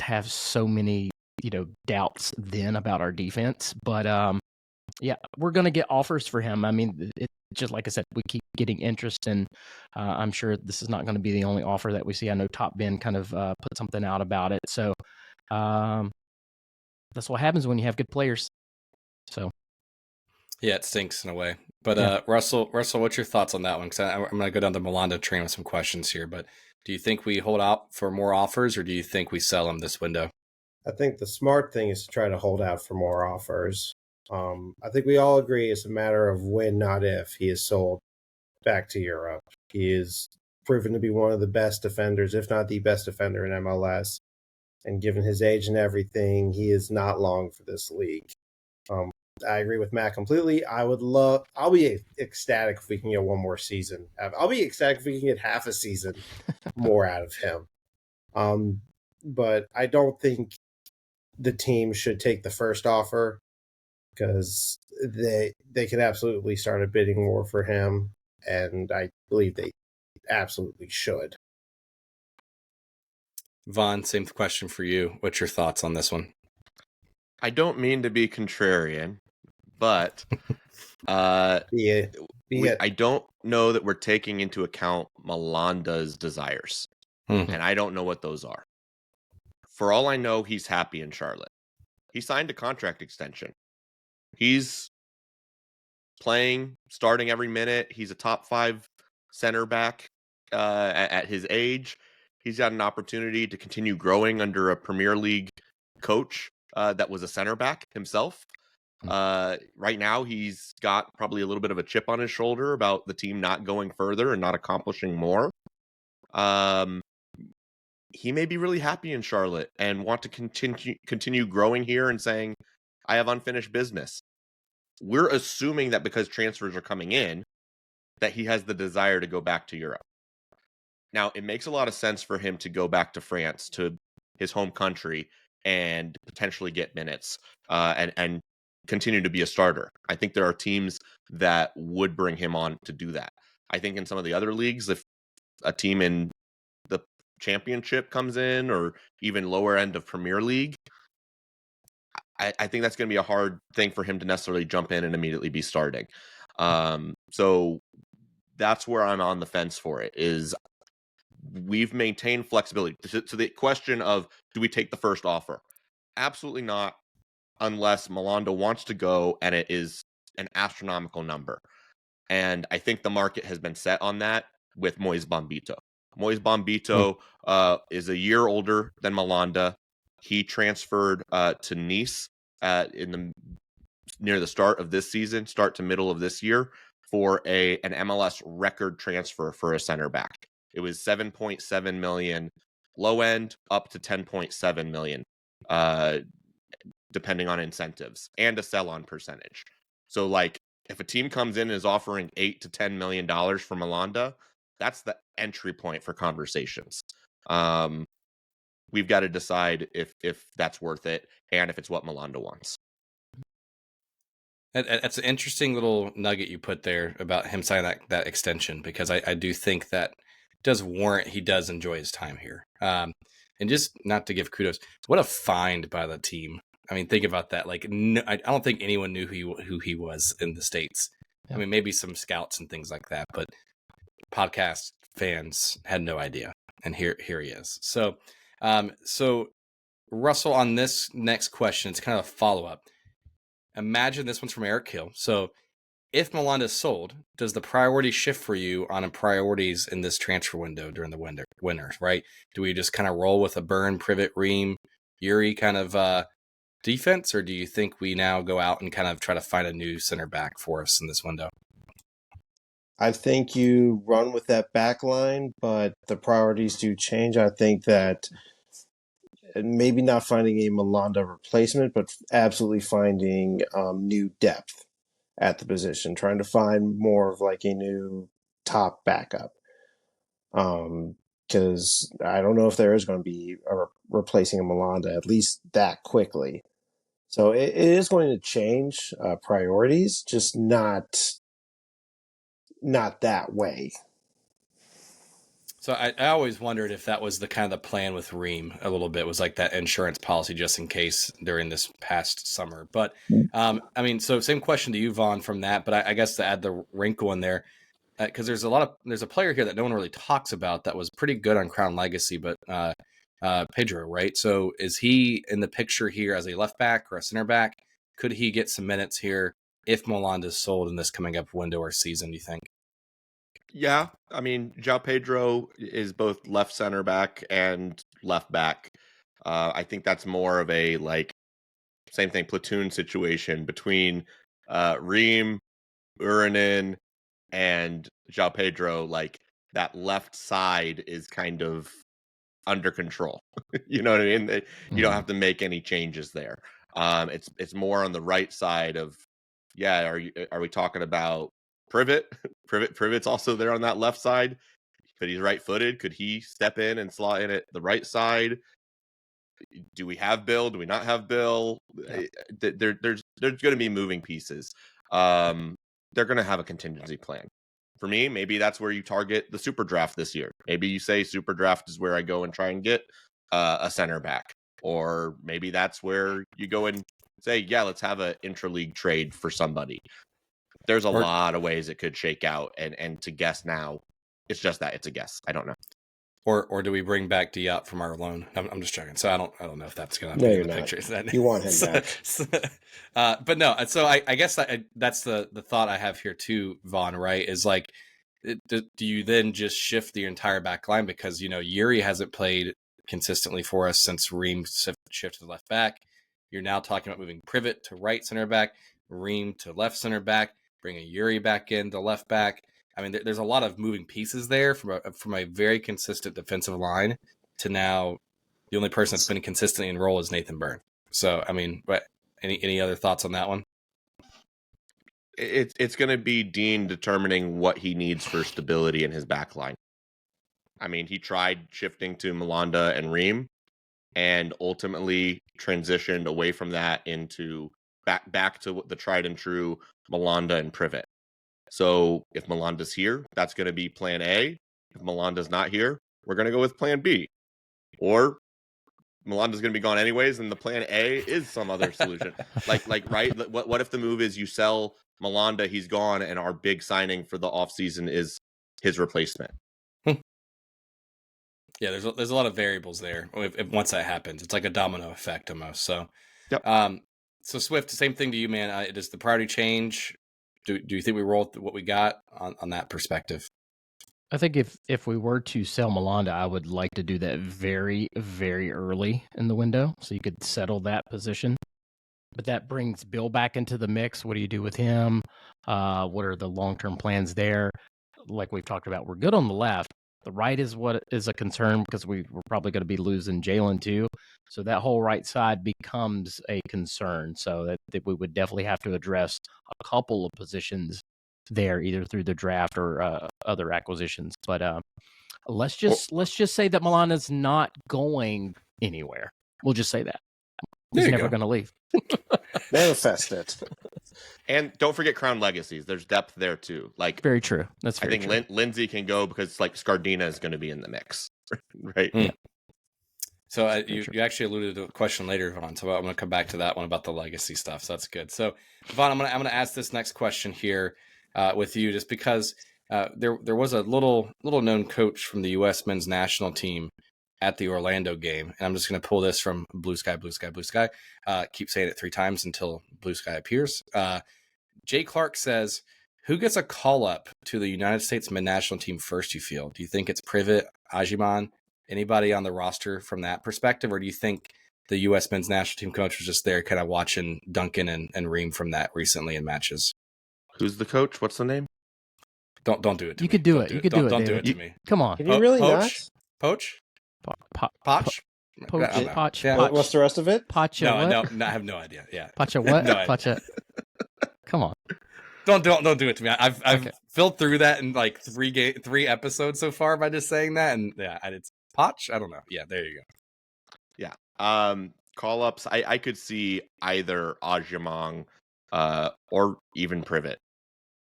have so many, doubts then about our defense. But Yeah, we're going to get offers for him. I mean, it just like I said, we keep getting interest, and I'm sure this is not going to be the only offer that we see. I know Top Ben kind of put something out about it. So that's what happens when you have good players. So yeah, it stinks in a way. But Yeah. Russell, what's your thoughts on that one? Because I'm going to go down the Melanda train with some questions here. But do you think we hold out for more offers, or do you think we sell him this window? I think the smart thing is to try to hold out for more offers. I think we all agree it's a matter of when, not if, he is sold back to Europe. He is proven to be one of the best defenders, if not the best defender in MLS. And given his age and everything, he is not long for this league. I agree with Matt completely. I'll be ecstatic if we can get one more season. I'll be ecstatic if we can get half a season more out of him. But I don't think the team should take the first offer because they could absolutely start a bidding war for him, and I believe they absolutely should. Vaughn, same question for you. What's your thoughts on this one? I don't mean to be contrarian, but I don't know that we're taking into account Melanda's desires, and I don't know what those are. For all I know, he's happy in Charlotte. He signed a contract extension. He's playing, starting every minute. He's a top 5 center back at his age. He's got an opportunity to continue growing under a Premier League coach that was a center back himself. Right now, he's got probably a little bit of a chip on his shoulder about the team not going further and not accomplishing more. He may be really happy in Charlotte and want to continue growing here and saying, I have unfinished business. We're assuming that because transfers are coming in, that he has the desire to go back to Europe. Now, it makes a lot of sense for him to go back to France, to his home country, and potentially get minutes and continue to be a starter. I think there are teams that would bring him on to do that. I think in some of the other leagues, if a team in the championship comes in or even lower end of Premier League, I think that's going to be a hard thing for him to necessarily jump in and immediately be starting. So that's where I'm on the fence for it, is we've maintained flexibility. To the question of, do we take the first offer? Absolutely not, unless Melanda wants to go and it is an astronomical number. And I think the market has been set on that with Moise Bombito. Moise Bombito is a year older than Melanda. He transferred to Nice near the start of this season, start to middle of this year, for an MLS record transfer for a center back. It was 7.7 million low end, up to 10.7 million, depending on incentives and a sell-on percentage. So, like, if a team comes in and is offering $8 to $10 million for Melanda, that's the entry point for conversations. We've got to decide if that's worth it and if it's what Melanda wants. That's an interesting little nugget you put there about him signing that extension, because I do think that does warrant he does enjoy his time here. And just not to give kudos, what a find by the team. I mean, think about that. Like, no, I don't think anyone knew who he was in the States. Yeah. I mean, maybe some scouts and things like that, but podcast fans had no idea. And here he is. So Russell, on this next question, it's kind of a follow-up. Imagine this one's from Eric Hill. So if Melanda is sold, does the priority shift for you on priorities in this transfer window during the winter, right? Do we just kind of roll with a Burn, Privet, Ream, Yuri kind of defense, or do you think we now go out and kind of try to find a new center back for us in this window? I think you run with that back line, but the priorities do change. I think that maybe not finding a Melanda replacement, but absolutely finding new depth at the position, trying to find more of like a new top backup. Because I don't know if there is going to be replacing a Melanda, at least that quickly. So it is going to change priorities, just not that way. So I always wondered if that was the kind of the plan with Ream a little bit, was like that insurance policy just in case during this past summer. But I mean, so same question to you, Vaughn, from that. But I guess to add the wrinkle in there, because there's a player here that no one really talks about that was pretty good on Crown Legacy, but Pedro, right? So is he in the picture here as a left back or a center back? Could he get some minutes here if Molanda is sold in this coming up window or season, do you think? Yeah, I mean, João Pedro is both left center back and left back. I think that's more of a like same thing platoon situation between Ream, Urinen, and João Pedro. Like that left side is kind of under control. You know what I mean? You don't have to make any changes there. It's more on the right side of are we talking about Privet? Privet's also there on that left side, but he's right-footed. Could he step in and slot in at the right side? Do we have Bill? Do we not have Bill? Yeah. There's going to be moving pieces. They're going to have a contingency plan. For me, maybe that's where you target the super draft this year. Maybe you say super draft is where I go and try and get a center back. Or maybe that's where you go and say, yeah, let's have an intra-league trade for somebody. There's a lot of ways it could shake out. And to guess now, it's just that it's a guess. I don't know. Or do we bring back Diop from our loan? I'm just joking. So I don't know if that's going to No, be you're in the not. picture. You want him back. But no. So I guess that's the thought I have here too, Vaughn. Right? Is like, do you then just shift the entire back line because Yuri hasn't played consistently for us since Ream shifted to left back. You're now talking about moving Privet to right center back, Ream to left center back, bringing Yuri back in to left back. I mean, there's a lot of moving pieces there from a very consistent defensive line to now the only person that's been consistently in role is Nathan Byrne. So, I mean, but any other thoughts on that one? It's going to be Dean determining what he needs for stability in his back line. I mean, he tried shifting to Molanda and Ream and ultimately transitioned away from that into back to the tried and true Molanda and Privet. So if Molanda's here, that's going to be plan A. If Molanda's not here, we're going to go with plan B. Or Molanda's going to be gone anyways, and the plan A is some other solution. Right? What if the move is you sell Molanda, he's gone, and our big signing for the offseason is his replacement? Yeah, there's a lot of variables there. If once that happens, it's like a domino effect almost. So, yep. So Swift, same thing to you, man. Does the priority change? Do you think we roll with what we got on that perspective? I think if we were to sell Molanda, I would like to do that very, very early in the window so you could settle that position. But that brings Bill back into the mix. What do you do with him? What are the long-term plans there? Like we've talked about, we're good on the left. The right is what is a concern because we're probably going to be losing Jalen too. So that whole right side becomes a concern. So that we would definitely have to address a couple of positions there, either through the draft or other acquisitions. But let's just say that Milan's not going anywhere. We'll just say that. He's never going to leave. Manifest it. And don't forget Crown Legacies. There's depth there too. Like very true. That's very true. Lindsay can go because like Scardina is going to be in the mix, right? Yeah. So you actually alluded to a question later, Vaughn. So I'm going to come back to that one about the legacy stuff. So that's good. So Vaughn, I'm going to ask this next question here with you, just because there was a little known coach from the U.S. men's national team at the Orlando game, and I'm just going to pull this from Blue Sky. Keep saying it 3 times until Blue Sky appears. Jay Clark says, "Who gets a call up to the United States men's national team first? You feel? Do you think it's Privet, Ajiman, anybody on the roster from that perspective, or do you think the U.S. men's national team coach was just there, kind of watching Duncan and Ream from that recently in matches?" Who's the coach? What's the name? Don't do it to me. You could do it. You could do it. Don't do it to me. Come on. Can you really Poach? not? Poach? Poach? Poach. Yeah. What's the rest of it? Pacha no, what? I have no idea. Yeah. Pacha what? No idea. Pacha. Come on. Don't do it to me. I've filled through that in like 3 episodes so far by just saying that, and yeah, it's Poch. I don't know. Yeah, there you go. Yeah. Call ups. I could see either Ajamong or even Privet.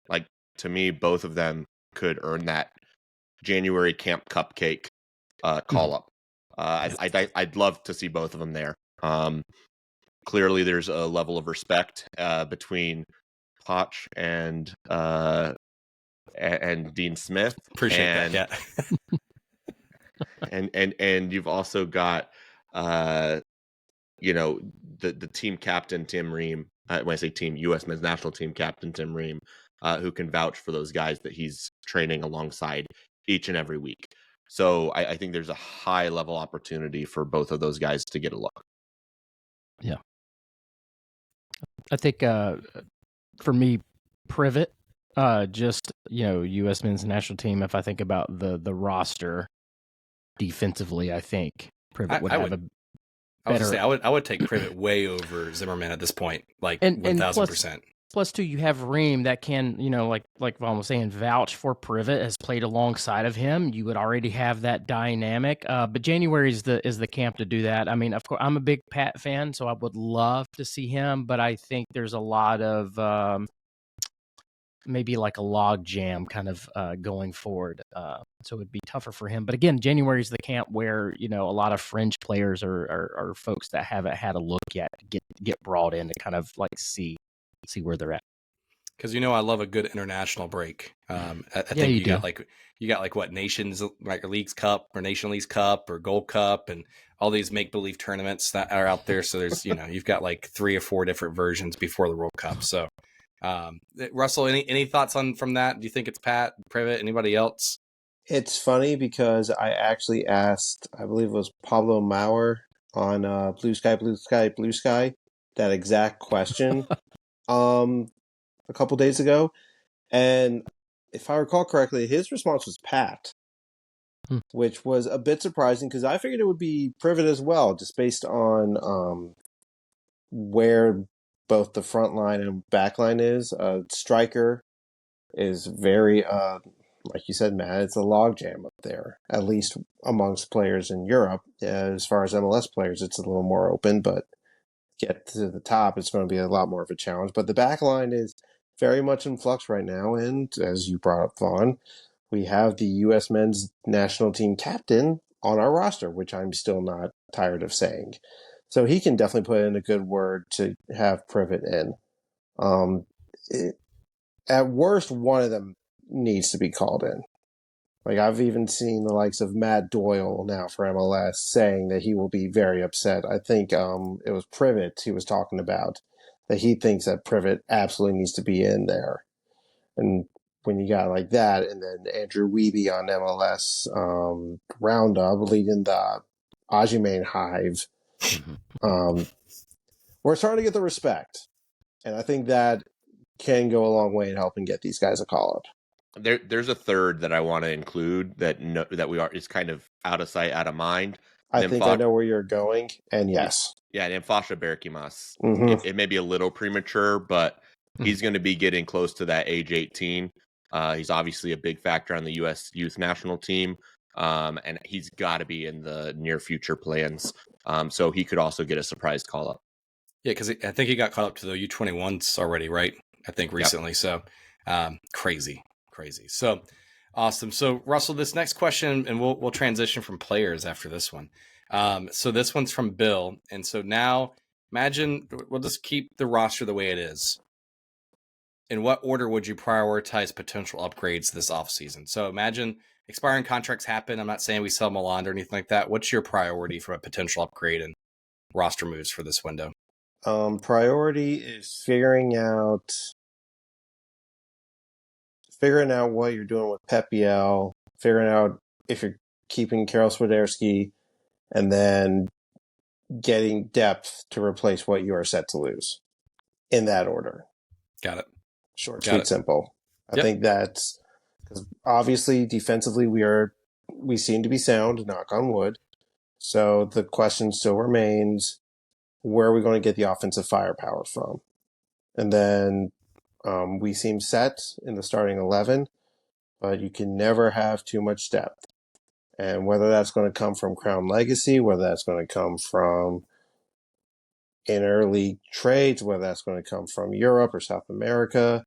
Like to me, both of them could earn that January Camp Cupcake call up. I'd love to see both of them there. Clearly, there's a level of respect between Potch and Dean Smith. Appreciate and, that. Yeah. and you've also got the team captain Tim Ream. When I say team, U.S. men's national team captain Tim Ream, who can vouch for those guys that he's training alongside each and every week. So I think there's a high level opportunity for both of those guys to get a look. Yeah. I think for me, Privet, just, U.S. men's national team, if I think about the roster defensively, I think Privet would have a better... I would take Privet way over Zimmerman at this point, like and 1,000%. Plus, too, you have Ream that can, like Vaughn was saying, vouch for Privet, has played alongside of him. You would already have that dynamic. But January is the camp to do that. I mean, of course, I'm a big Pat fan, so I would love to see him. But I think there's a lot of maybe like a log jam kind of going forward. So it would be tougher for him. But again, January is the camp where, a lot of fringe players are folks that haven't had a look yet get brought in to kind of like see where they're at. Because I love a good international break. I think you got like what Nations like Leagues Cup or Nation Leagues Cup or Gold Cup and all these make believe tournaments that are out there. So there's you've got like 3 or 4 different versions before the World Cup. So Russell, any thoughts from that? Do you think it's Pat, Privet, anybody else? It's funny because I actually asked, I believe it was Pablo Maurer on Blue Sky, that exact question a couple days ago. And if I recall correctly, his response was Pat, which was a bit surprising because I figured it would be Privet as well, just based on where both the front line and back line is. Striker is very, like you said, Matt, it's a logjam up there, at least amongst players in Europe. As far as MLS players, it's a little more open, but get to the top, it's going to be a lot more of a challenge. But the back line is very much in flux right now. And as you brought up, Vaughn, we have the U.S. men's national team captain on our roster, which I'm still not tired of saying. So he can definitely put in a good word to have Privet in. At worst, one of them needs to be called in. Like, I've even seen the likes of Matt Doyle now for MLS saying that he will be very upset. I think it was Privet he was talking about, that he thinks that Privet absolutely needs to be in there. And when you got like that, and then Andrew Wiebe on MLS Roundup leading the Ajimane Hive, we're starting to get the respect. And I think that can go a long way in helping get these guys a call-up. There's a third that I want to include that is kind of out of sight, out of mind. I think I know where you're going, and yes. Yeah, and Fasha Berkimas. Mm-hmm. It may be a little premature, but he's going to be getting close to that age 18. He's obviously a big factor on the U.S. youth national team, and he's got to be in the near future plans. So he could also get a surprise call-up. Yeah, because I think he got called up to the U21s already, right? I think recently. Yep. So crazy. So awesome. So Russell, this next question, and we'll transition from players after this one. So this one's from Bill. And so now imagine we'll just keep the roster the way it is. In what order would you prioritize potential upgrades this offseason? So imagine expiring contracts happen. I'm not saying we sell Milan or anything like that. What's your priority for a potential upgrade and roster moves for this window? Priority is figuring out what you're doing with Pepiel, figuring out if you're keeping Karol Swiderski, and then getting depth to replace what you are set to lose. In that order. Got it. Short, sweet, simple. I think that's because obviously defensively we seem to be sound, knock on wood. So the question still remains, where are we going to get the offensive firepower from? And then we seem set in the starting 11, but you can never have too much depth. And whether that's going to come from Crown Legacy, whether that's going to come from interleague trades, whether that's going to come from Europe or South America,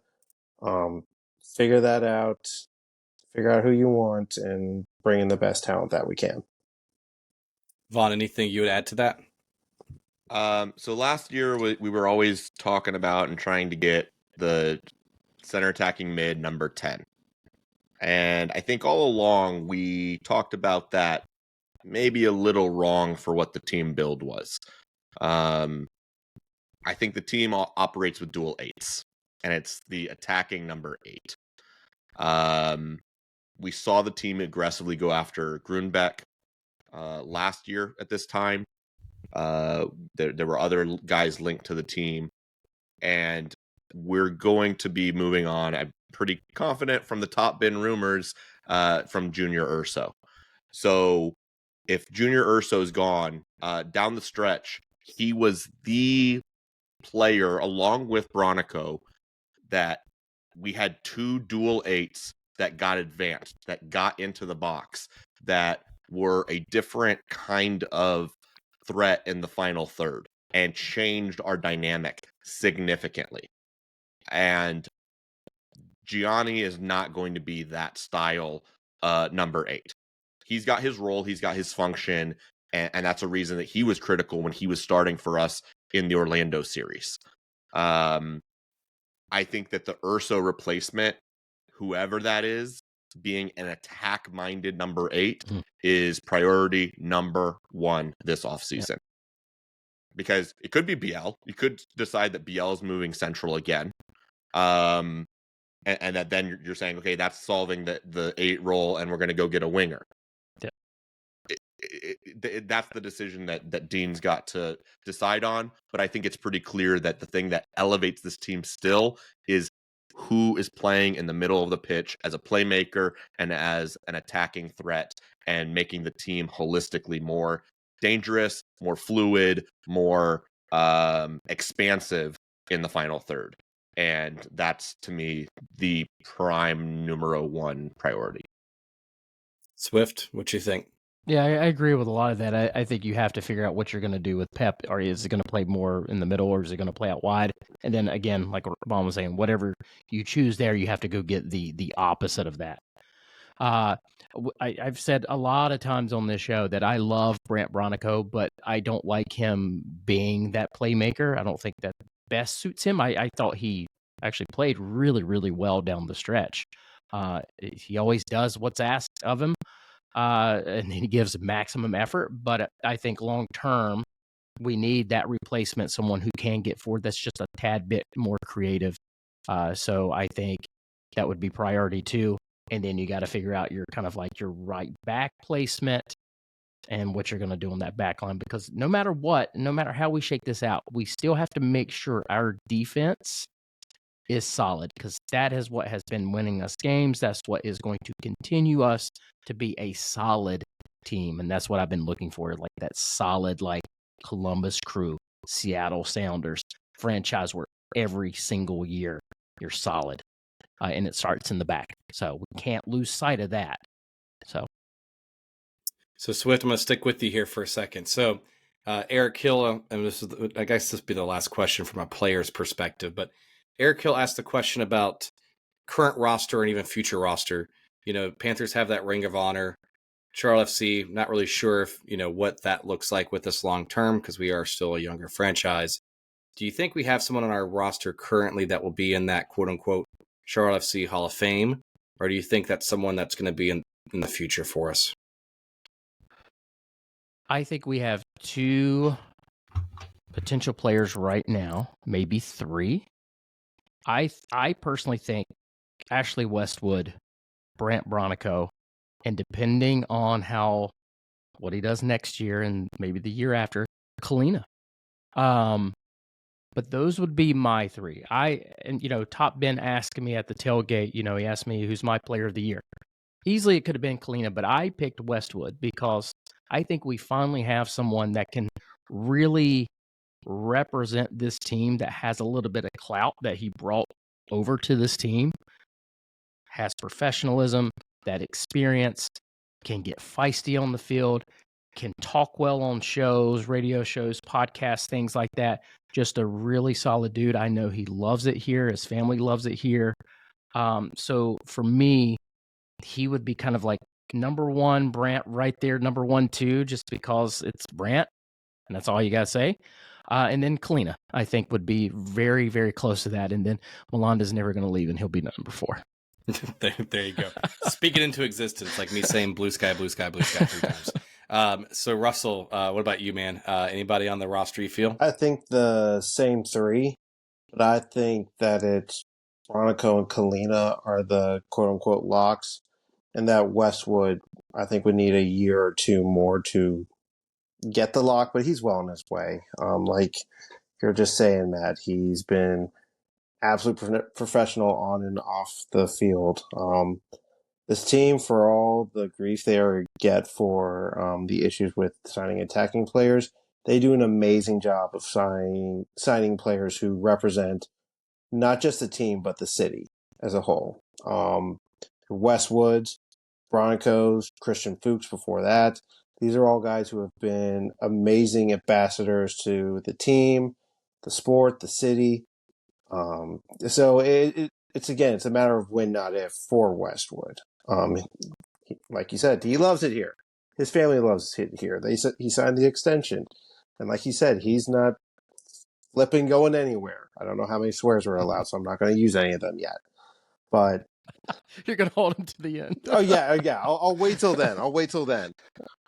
figure that out. figure out who you want and bring in the best talent that we can. Vaughn, anything you would add to that? So last year we were always talking about and trying to get the center attacking mid number 10. And I think all along we talked about that maybe a little wrong for what the team build was. I think the team operates with dual 8s, and it's the attacking number 8. We saw the team aggressively go after Grunbeck last year at this time. There were other guys linked to the team, and we're going to be moving on. I'm pretty confident from the top bin rumors from Junior Urso. So if Junior Urso is gone down the stretch, he was the player along with Bronico that we had 2 dual 8s that got advanced, that got into the box, that were a different kind of threat in the final third and changed our dynamic significantly. And Gianni is not going to be that style number 8. He's got his role, he's got his function, and that's a reason that he was critical when he was starting for us in the Orlando series. I think that the Urso replacement, whoever that is, being an attack-minded number 8 is priority number 1 this offseason. Yeah. Because it could be BL. You could decide that BL is moving central again. And that then you're saying, okay, that's solving the 8 role, and we're going to go get a winger. Yeah. That's the decision that Dean's got to decide on. But I think it's pretty clear that the thing that elevates this team still is who is playing in the middle of the pitch as a playmaker and as an attacking threat, and making the team holistically more dangerous, more fluid, more expansive in the final third. And that's, to me, the prime numero 1 priority. Swift, what you think? Yeah, I agree with a lot of that. I think you have to figure out what you're going to do with Pep. Or is it going to play more in the middle, or is it going to play out wide? And then again, like Vaughn was saying, whatever you choose there, you have to go get the opposite of that. I've said a lot of times on this show that I love Brant Bronico, but I don't like him being that playmaker. I don't think that best suits him. I thought he actually played really, really well down the stretch. He always does what's asked of him. And he gives maximum effort, but I think long term we need that replacement, someone who can get forward that's just a tad bit more creative. So I think that would be priority 2. And then you got to figure out your kind of like your right back placement and what you're going to do on that back line, because no matter what, no matter how we shake this out, we still have to make sure our defense is solid, because that is what has been winning us games. That's what is going to continue us to be a solid team. And that's what I've been looking for, like that solid, like Columbus Crew, Seattle Sounders franchise where every single year you're solid. And it starts in the back. So we can't lose sight of that. So Swift, I'm going to stick with you here for a second. So Eric Hill, and I guess this will be the last question from a player's perspective, but Eric Hill asked the question about current roster and even future roster. You know, Panthers have that Ring of Honor. Charlotte FC, not really sure if, what that looks like with us long term, because we are still a younger franchise. Do you think we have someone on our roster currently that will be in that quote unquote Charlotte FC Hall of Fame? Or do you think that's someone that's going to be in the future for us? I think we have 2 potential players right now, maybe 3. I personally think Ashley Westwood, Brant Bronico, and depending on what he does next year and maybe the year after, Kalina. But those would be my 3. Top Ben asked me at the tailgate, he asked me who's my player of the year. Easily it could have been Kalina, but I picked Westwood because I think we finally have someone that can really represent this team, that has a little bit of clout that he brought over to this team, has professionalism, that experience, can get feisty on the field, can talk well on shows, radio shows, podcasts, things like that. Just a really solid dude. I know he loves it here. His family loves it here. So for me, he would be kind of like number one, Brant right there, number 1, 2, just because it's Brant, and that's all you got to say. And then Kalina, I think, would be very, very close to that. And then Melanda's never going to leave, and he'll be number 4. There you go. Speak it into existence, like me saying blue sky, blue sky, blue sky 3 times. So Russell, what about you, man? Anybody on the roster you feel? I think the same 3, but I think that it's Bronico and Kalina are the quote-unquote locks, and that Westwood, I think, would need a year or 2 more to get the lock, but he's well on his way. Like you're just saying, Matt, he's been absolute professional on and off the field. This team, for all the grief they get for the issues with signing attacking players, they do an amazing job of signing players who represent not just the team, but the city as a whole. Westwoods, Broncos, Christian Fuchs before that. These are all guys who have been amazing ambassadors to the team, the sport, the city. So it's a matter of when, not if, for Westwood. Like you said, he loves it here. His family loves it here. He signed the extension, and like he said, he's not flipping going anywhere. I don't know how many swears were allowed, so I'm not going to use any of them yet. But you're going to hold him to the end. Oh yeah. I'll wait till then.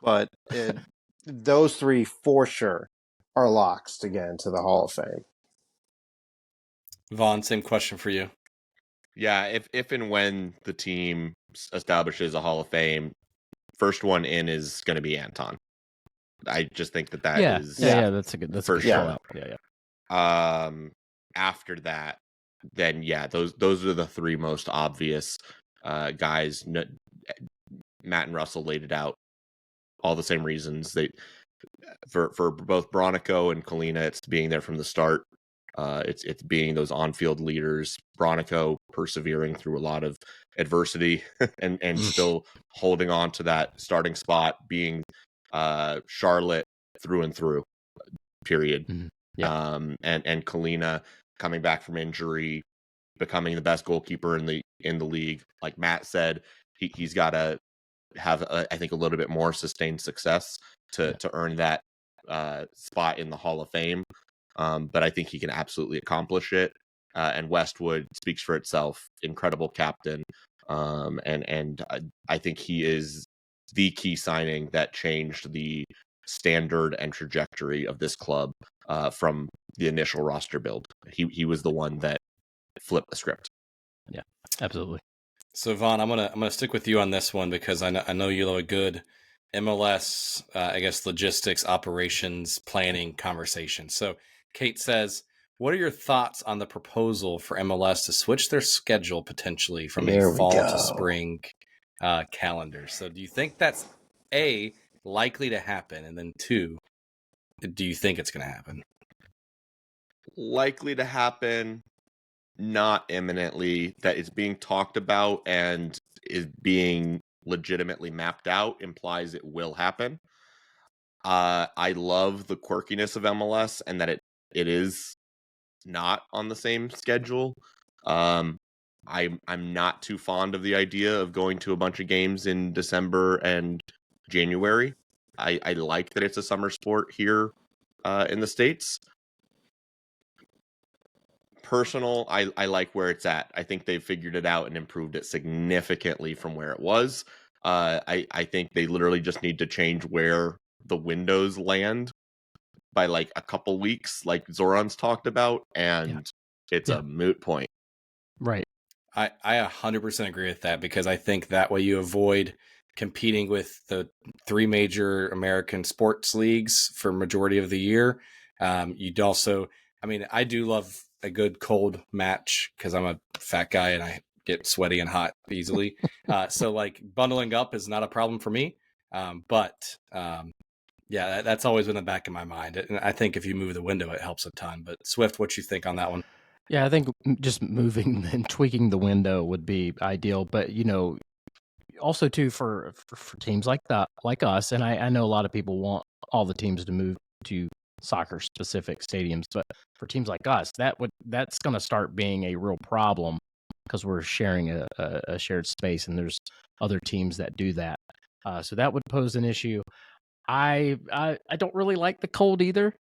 But those 3 for sure are locks to get into the Hall of Fame. Vaughn, same question for you. Yeah, if and when the team establishes a Hall of Fame, first one in is going to be Anton. I just think that is that's a good call out. Yeah. After that, then those are the 3 most obvious guys. Matt and Russell laid it out. All the same reasons. For both Bronico and Kalina, it's being there from the start. It's being those on-field leaders. Bronico persevering through a lot of adversity and still holding on to that starting spot, being Charlotte through and through. Period. Mm-hmm. Yeah. And Kalina coming back from injury, becoming the best goalkeeper in the league. Like Matt said, he's got to have I think a little bit more sustained success to earn that spot in the Hall of Fame. But I think he can absolutely accomplish it. And Westwood speaks for itself. Incredible captain. And I think he is the key signing that changed the standard and trajectory of this club from the initial roster build. He was the one that flipped the script. Yeah, absolutely. So Vaughn, I'm gonna stick with you on this one because I know you love a good MLS, I guess, logistics, operations, planning conversation. So Kate says, what are your thoughts on the proposal for MLS to switch their schedule potentially from a fall to spring calendar? So do you think that's A, likely to happen? And then 2, do you think it's going to happen? Likely to happen, not imminently. That it's being talked about and is being legitimately mapped out implies it will happen. I love the quirkiness of MLS and that it is not on the same schedule. I'm not too fond of the idea of going to a bunch of games in December and January. I like that it's a summer sport here in the States. Personal, I like where it's at. I think they've figured it out and improved it significantly from where it was. I think they literally just need to change where the windows land by like a couple weeks, like Zoran's talked about, and it's a moot point. Right. I 100% agree with that because I think that way you avoid competing with the 3 major American sports leagues for majority of the year. You'd also, I do love a good cold match because I'm a fat guy and I get sweaty and hot easily. So like bundling up is not a problem for me. That's always been in the back of my mind. And I think if you move the window, it helps a ton. But Swift, what you think on that one? Yeah, I think just moving and tweaking the window would be ideal. But, also too for teams like that, like us, and I know a lot of people want all the teams to move to soccer specific stadiums, but for teams like us, that's going to start being a real problem because we're sharing a shared space, and there's other teams that do that. So that would pose an issue. I don't really like the cold either.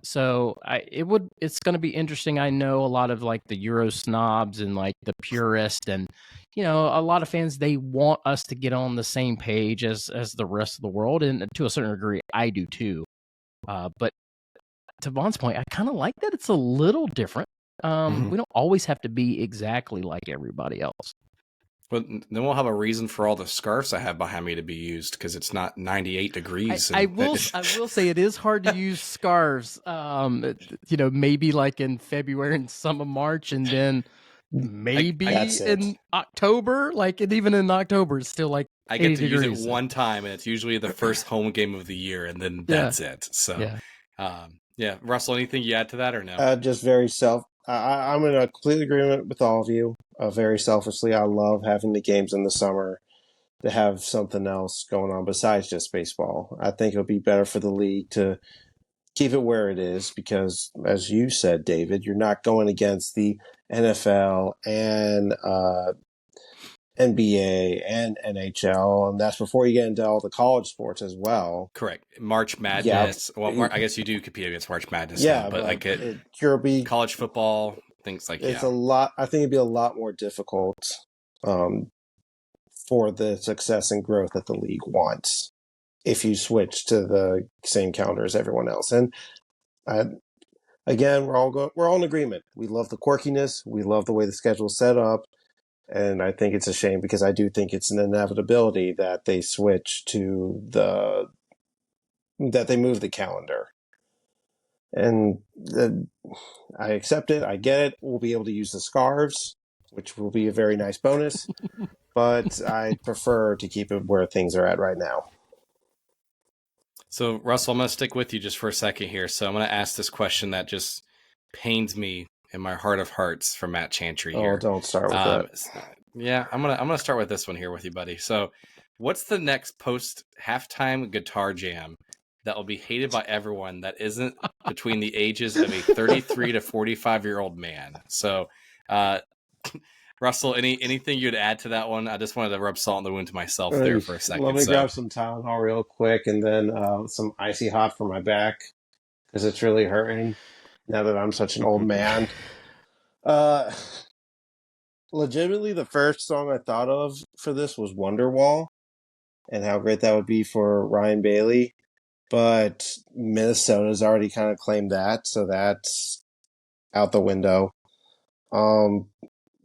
So it's going to be interesting. I know a lot of like the Euro snobs and like the purist, and a lot of fans, they want us to get on the same page as the rest of the world, and to a certain degree, I do too. But to Vaughn's point, I kind of like that it's a little different. We don't always have to be exactly like everybody else. But then we'll have a reason for all the scarves I have behind me to be used because it's not 98 degrees. I will say it is hard to use scarves. Maybe like in February and some of March, and then maybe in October. Like, and even in October, it's still like I get to use it one time, and it's usually the first home game of the year, and then that's it. So, Russell, anything you add to that or no? Just very I'm in a complete agreement with all of you. Very selfishly, I love having the games in the summer to have something else going on besides just baseball. I think it'll be better for the league to keep it where it is because, as you said, David, you're not going against the NFL and NBA and NHL, and that's before you get into all the college sports as well. Correct. March Madness. Yeah. Well, I guess you do compete against March Madness. Yeah, now, but like college football, things like it's a lot. I think it'd be a lot more difficult for the success and growth that the league wants if you switch to the same calendar as everyone else. And again, we're all in agreement. We love the quirkiness. We love the way the schedule's set up. And I think it's a shame because I do think it's an inevitability that they switch to that they move the calendar. And I accept it. I get it. We'll be able to use the scarves, which will be a very nice bonus. But I prefer to keep it where things are at right now. So, Russell, I'm going to stick with you just for a second here. So I'm going to ask this question that just pains me in my heart of hearts from Matt Chantry here. Oh, don't start with that. Yeah, I'm gonna start with this one here with you, buddy. So, what's the next post halftime guitar jam that will be hated by everyone that isn't between the ages of a 33 to 45-year-old man? So, Russell, anything you'd add to that one? I just wanted to rub salt in the wound to myself there for a second. Let me grab some Tylenol real quick and then some icy hot for my back because it's really hurting now that I'm such an old man. Legitimately, the first song I thought of for this was Wonderwall and how great that would be for Ryan Bailey. But Minnesota's already kind of claimed that, so that's out the window. And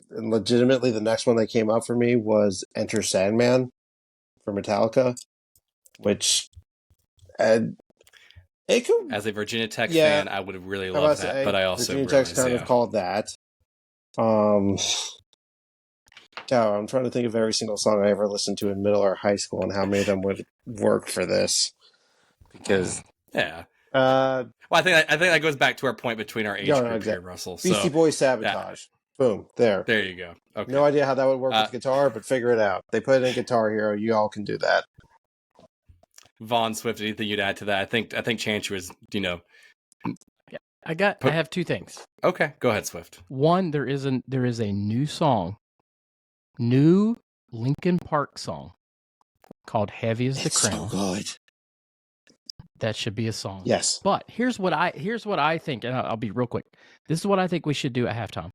legitimately, the next one that came up for me was Enter Sandman for Metallica, which it could, as a Virginia Tech fan, I would have really loved that, but I also Virginia Tech's kind of called that. I'm trying to think of every single song I ever listened to in middle or high school and how many of them would work for this. Because well, I think that goes back to our point between our age group here, Russell. Beastie Boys Sabotage. Boom. There you go. Okay. No idea how that would work with guitar, but figure it out. They put it in Guitar Hero. You all can do that. Vaughn, Swift, anything you'd add to that? I think Chantry was, I have two things. Okay, go ahead, Swift. One, there is a new song, new Linkin Park song called "Heavy as the Crown." So good. That should be a song. Yes. But here's what I think, and I'll be real quick. This is what I think we should do at halftime.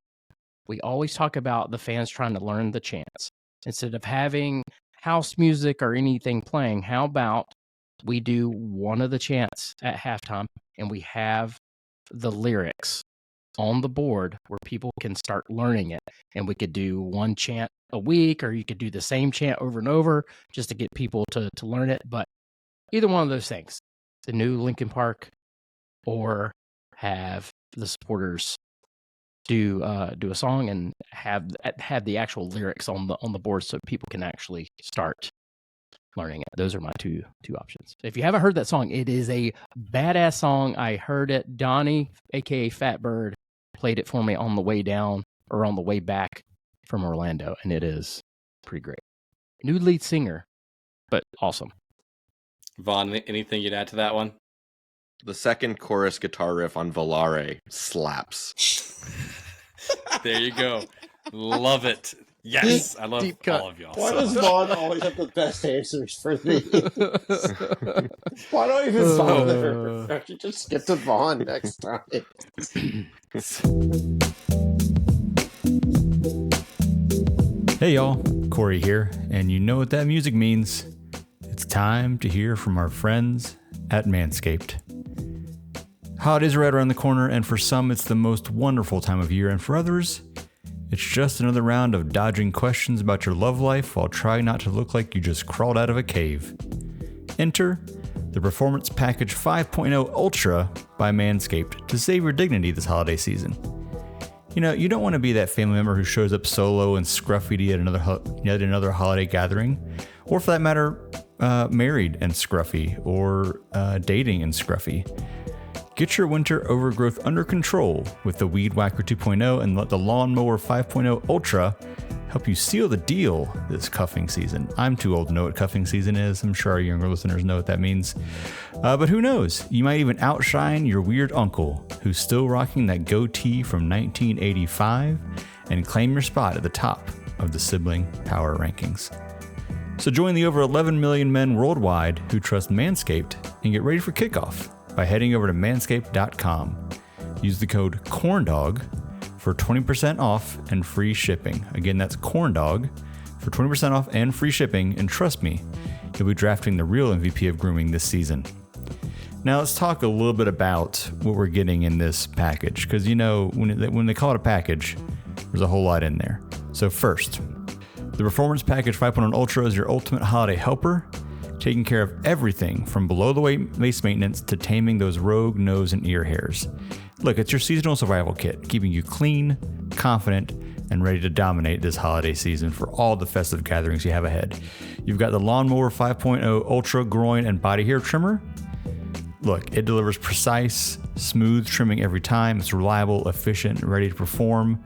We always talk about the fans trying to learn the chants. Instead of having house music or anything playing, how about we do one of the chants at halftime and we have the lyrics on the board where people can start learning it. And we could do one chant a week, or you could do the same chant over and over just to get people to learn it. But either one of those things, the new Linkin Park, or have the supporters do a song and have the actual lyrics on the board so people can actually start learning it. Those are my two options. If you haven't heard that song, it is a badass song. I heard it. Donnie, aka Fat Bird, played it for me on the way down or on the way back from Orlando, and it is pretty great. New lead singer, but awesome. Vaughn, anything you'd add to that one? The second chorus guitar riff on Volare slaps. There you go. Love it. Yes, I love Deep cut. all of y'all. Why so does much. Vaughn always have the best answers for these? Why don't even bother? I should just skip to Vaughn next time. Hey y'all, Corey here, and you know what that music means. It's time to hear from our friends at Manscaped. Holidays are right around the corner, and for some it's the most wonderful time of year, and for others, it's just another round of dodging questions about your love life while trying not to look like you just crawled out of a cave. Enter the Performance Package 5.0 Ultra by Manscaped to save your dignity this holiday season. You know, you don't want to be that family member who shows up solo and scruffy at another holiday gathering, or for that matter, married and scruffy, or dating and scruffy. Get your winter overgrowth under control with the Weed Whacker 2.0 and let the Lawnmower 5.0 Ultra help you seal the deal this cuffing season. I'm too old to know what cuffing season is. I'm sure our younger listeners know what that means. But who knows? You might even outshine your weird uncle who's still rocking that goatee from 1985 and claim your spot at the top of the sibling power rankings. So join the over 11 million men worldwide who trust Manscaped and get ready for kickoff by heading over to manscaped.com. Use the code CORNDOG for 20% off and free shipping. Again, that's CORNDOG for 20% off and free shipping, and trust me, you'll be drafting the real MVP of grooming this season. Now let's talk a little bit about what we're getting in this package, because you know, when they call it a package, there's a whole lot in there. So first, the Performance Package 5.0 Ultra is your ultimate holiday helper, taking care of everything from below the waist maintenance to taming those rogue nose and ear hairs. Look, it's your seasonal survival kit, keeping you clean, confident, and ready to dominate this holiday season for all the festive gatherings you have ahead. You've got the Lawnmower 5.0 Ultra Groin and Body Hair Trimmer. Look, it delivers precise, smooth trimming every time. It's reliable, efficient, and ready to perform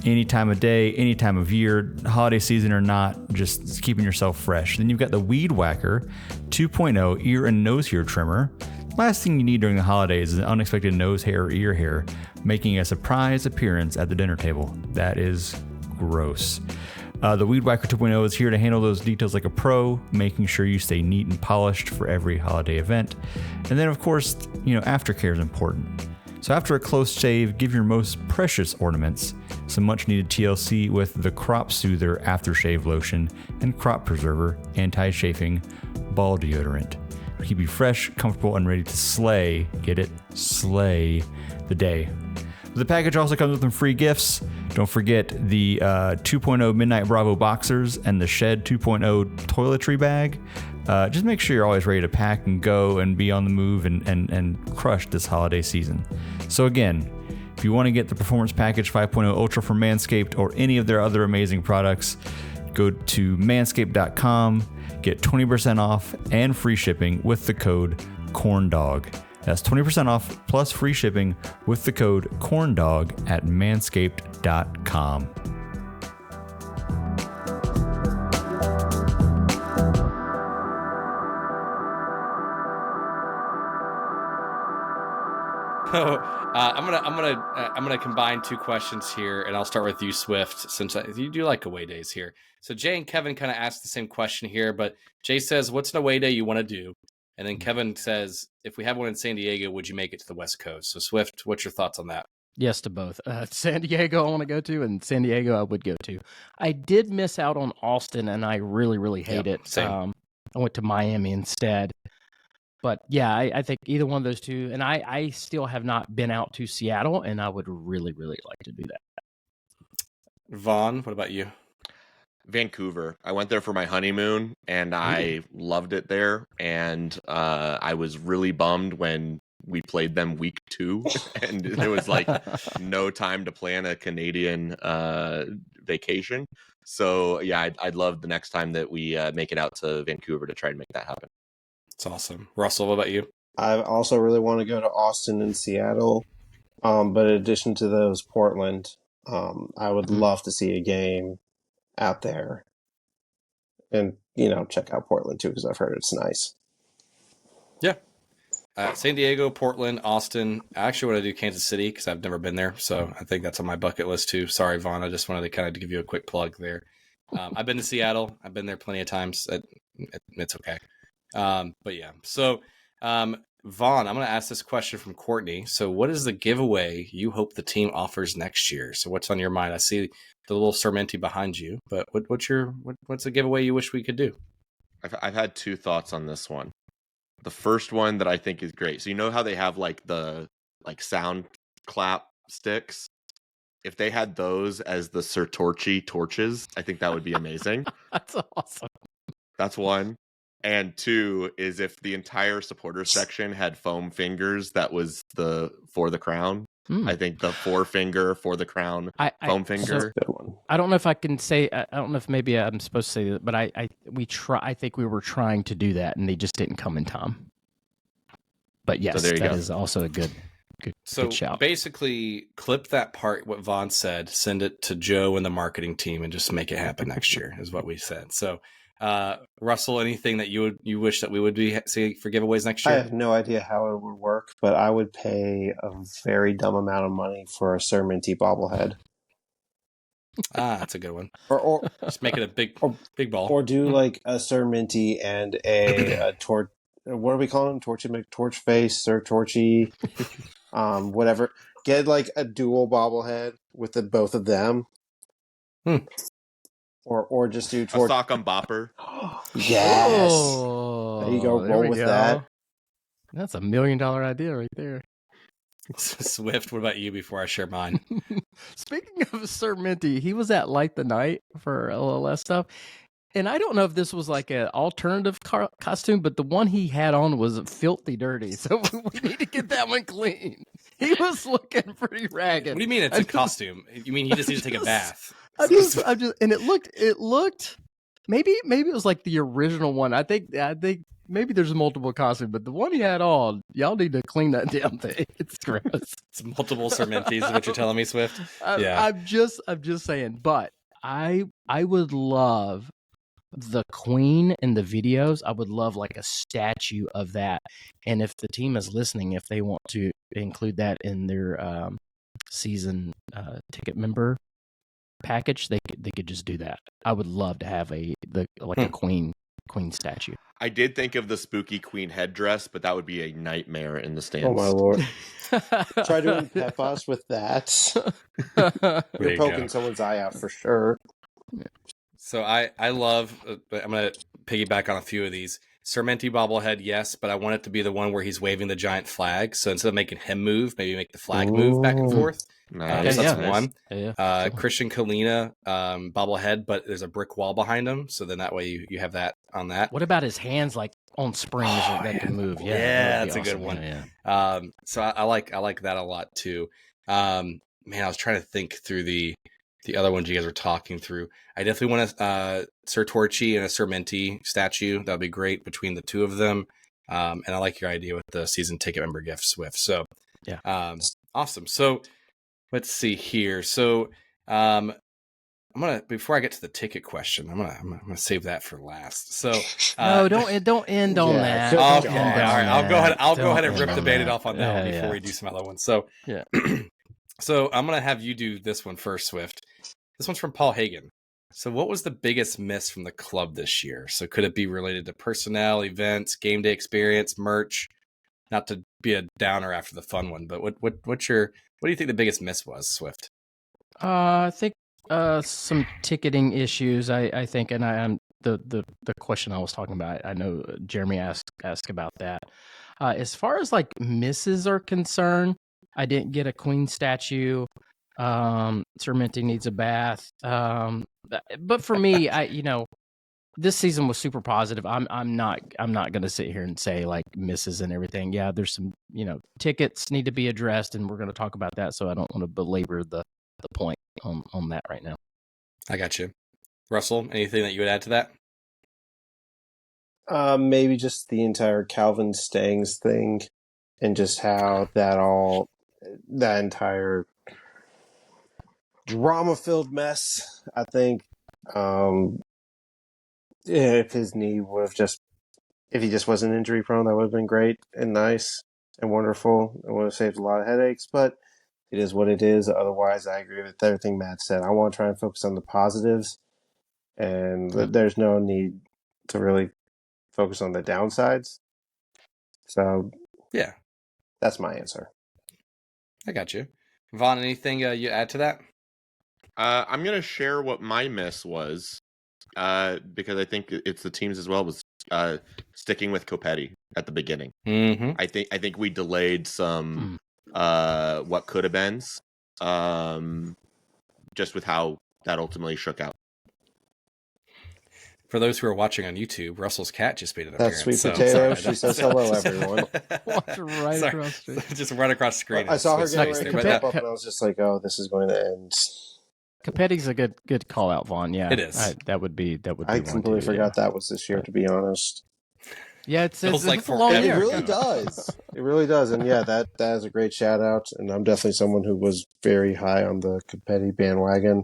any time of day, any time of year, holiday season or not, just keeping yourself fresh. Then you've got the Weed Whacker 2.0 Ear and Nose Hair Trimmer. Last thing you need during the holidays is an unexpected nose hair or ear hair, making a surprise appearance at the dinner table. That is gross. The Weed Whacker 2.0 is here to handle those details like a pro, making sure you stay neat and polished for every holiday event. And then, of course, aftercare is important. So after a close shave, give your most precious ornaments some much needed TLC with the Crop Soother Aftershave Lotion and Crop Preserver Anti-Chafing Ball Deodorant. It'll keep you fresh, comfortable, and ready to slay, get it, slay the day. The package also comes with some free gifts. Don't forget the 2.0 Midnight Bravo Boxers and the Shed 2.0 Toiletry Bag. Just make sure you're always ready to pack and go and be on the move and crush this holiday season. So again, if you want to get the Performance Package 5.0 Ultra from Manscaped or any of their other amazing products, go to manscaped.com, get 20% off and free shipping with the code CORNDOG. That's 20% off plus free shipping with the code CORNDOG at manscaped.com. I'm gonna combine two questions here, and I'll start with you, Swift, since you do like away days here. So Jay and Kevin kind of asked the same question here, but Jay says, "What's an away day you want to do?" And then Kevin says, "If we have one in San Diego, would you make it to the West Coast?" So Swift, what's your thoughts on that? Yes to both. San Diego I want to go to, and San Diego I would go to. I did miss out on Austin, and I really, really hate it. Same. I went to Miami instead. But yeah, I think either one of those two. And I still have not been out to Seattle, and I would really, really like to do that. Vaughn, what about you? Vancouver. I went there for my honeymoon, and I loved it there. And I was really bummed when we played them week 2, and there was like no time to plan a Canadian vacation. So yeah, I'd love the next time that we make it out to Vancouver to try and make that happen. It's awesome. Russell, what about you? I also really want to go to Austin and Seattle. But in addition to those, Portland. I would love to see a game out there. And, check out Portland too, because I've heard it's nice. Yeah. San Diego, Portland, Austin. I actually want to do Kansas City because I've never been there, so I think that's on my bucket list too. Sorry, Vaughn. I just wanted to kind of give you a quick plug there. I've been to Seattle. I've been there plenty of times. It's okay. But yeah. So, Vaughn, I'm going to ask this question from Courtney. So, what is the giveaway you hope the team offers next year? So, what's on your mind? I see the little Sermenti behind you, but what's the giveaway you wish we could do? I've had two thoughts on this one. The first one that I think is great. So you know how they have like the sound clap sticks? If they had those as the Sir Torchy torches, I think that would be amazing. That's awesome. That's one. And two is if the entire supporter section had foam fingers that was for the crown. I think the forefinger for the crown, foam finger. So, I don't know if I can say. I don't know if maybe I'm supposed to say that, but I think we were trying to do that, and they just didn't come in time. But yes, that is also a good shout. Basically, clip that part. What Vaughn said. Send it to Joe and the marketing team, and just make it happen next year. Is what we said. So, Russell, anything that you wish that we would be seeing for giveaways next year? I have no idea how it would work, but I would pay a very dumb amount of money for a Sermenti bobblehead. That's a good one. Or just make it a big ball. Or do like a Sermenti and a torch. What are we calling them? Torch face or torchy, whatever. Get like a dual bobblehead with both of them. Or just do a sock'em bopper. Yes. Oh, there you go. Roll with that. That's $1 million idea right there. Swift, what about you before I share mine? Speaking of Sir Minty, he was at Light the Night for LLS stuff. And I don't know if this was like an alternative costume, but the one he had on was filthy dirty. So we need to get that one clean. He was looking pretty ragged. What do you mean it's a costume? You mean he just needs to take a bath? I'm just, and it looked, maybe it was like the original one. I think maybe there's multiple costumes, but the one he had on, y'all need to clean that damn thing. It's gross. It's multiple Sermentis, is what you're telling me, Swift? Yeah. I'm just saying, but I would love the Queen in the videos. I would love like a statue of that. And if the team is listening, if they want to include that in their season ticket member package, they could just do that. I would love to have a queen statue. I did think of the spooky queen headdress, but that would be a nightmare in the stands. Oh my lord! Try doing Pepas with that. You're poking someone's eye out for sure. So I love. I'm gonna piggyback on a few of these. Sermenti bobblehead, yes, but I want it to be the one where he's waving the giant flag. So instead of making him move, maybe make the flag move back and forth. Nice. That's one. Yeah. Christian Kalina bobblehead, but there's a brick wall behind him. So then that way you have that on that. What about his hands like on springs that can move? Yeah, that's awesome. A good one. Yeah. So I like that a lot too. Man, I was trying to think through the other ones you guys were talking through. I definitely want a Sir Torchy and a Sermenti statue. That'd be great between the two of them. And I like your idea with the season ticket member gift, Swift. So yeah, awesome. So let's see here. So I'm gonna, before I get to the ticket question, I'm gonna save that for last. So no, don't end on that. Okay, all right. I'll go ahead and rip the Band-Aid off on that one before we do some other ones. So yeah. So I'm going to have you do this one first, Swift. This one's from Paul Hagen. So what was the biggest miss from the club this year? So could it be related to personnel, events, game day experience, merch? Not to be a downer after the fun one, but what do you think the biggest miss was, Swift? I think some ticketing issues. I think, and I'm the question I was talking about. I know Jeremy asked about that. As far as like misses are concerned, I didn't get a queen statue. Sermenti needs a bath. But for me, this season was super positive. I'm not going to sit here and say like misses and everything. Yeah, there's some, tickets need to be addressed, and we're going to talk about that. So I don't want to belabor the point on that right now. I got you. Russell, anything that you would add to that? Maybe just the entire Calvin Stangs thing, and just how that entire drama-filled mess. I think if his knee would have just If he just wasn't injury prone, that would have been great and nice and wonderful. It would have saved a lot of headaches, but it is what it is. Otherwise, I agree with everything Matt said. I want to try and focus on the positives, and there's no need to really focus on the downsides. So, Yeah, that's my answer. I got you. Vaughn, anything you add to that? I'm going to share what my miss was, because I think it's the teams as well, was sticking with Copetti at the beginning. Mm-hmm. I think we delayed some what could have been, just with how that ultimately shook out. For those who are watching on YouTube, Russell's cat just made an That's appearance. Sweet Potato. She says hello, everyone. Walked right across the street. Just right across the screen. I saw her getting nice. ready to pop up, and I was just like, "Oh, this is going to end." Capetti's a good call out, Vaughn. Yeah, it is. That would be. I completely forgot that was this year. To be honest, yeah, it's like a long forever. year. It really does. It really does, and yeah, that is a great shout out. And I'm definitely someone who was very high on the Copetti bandwagon,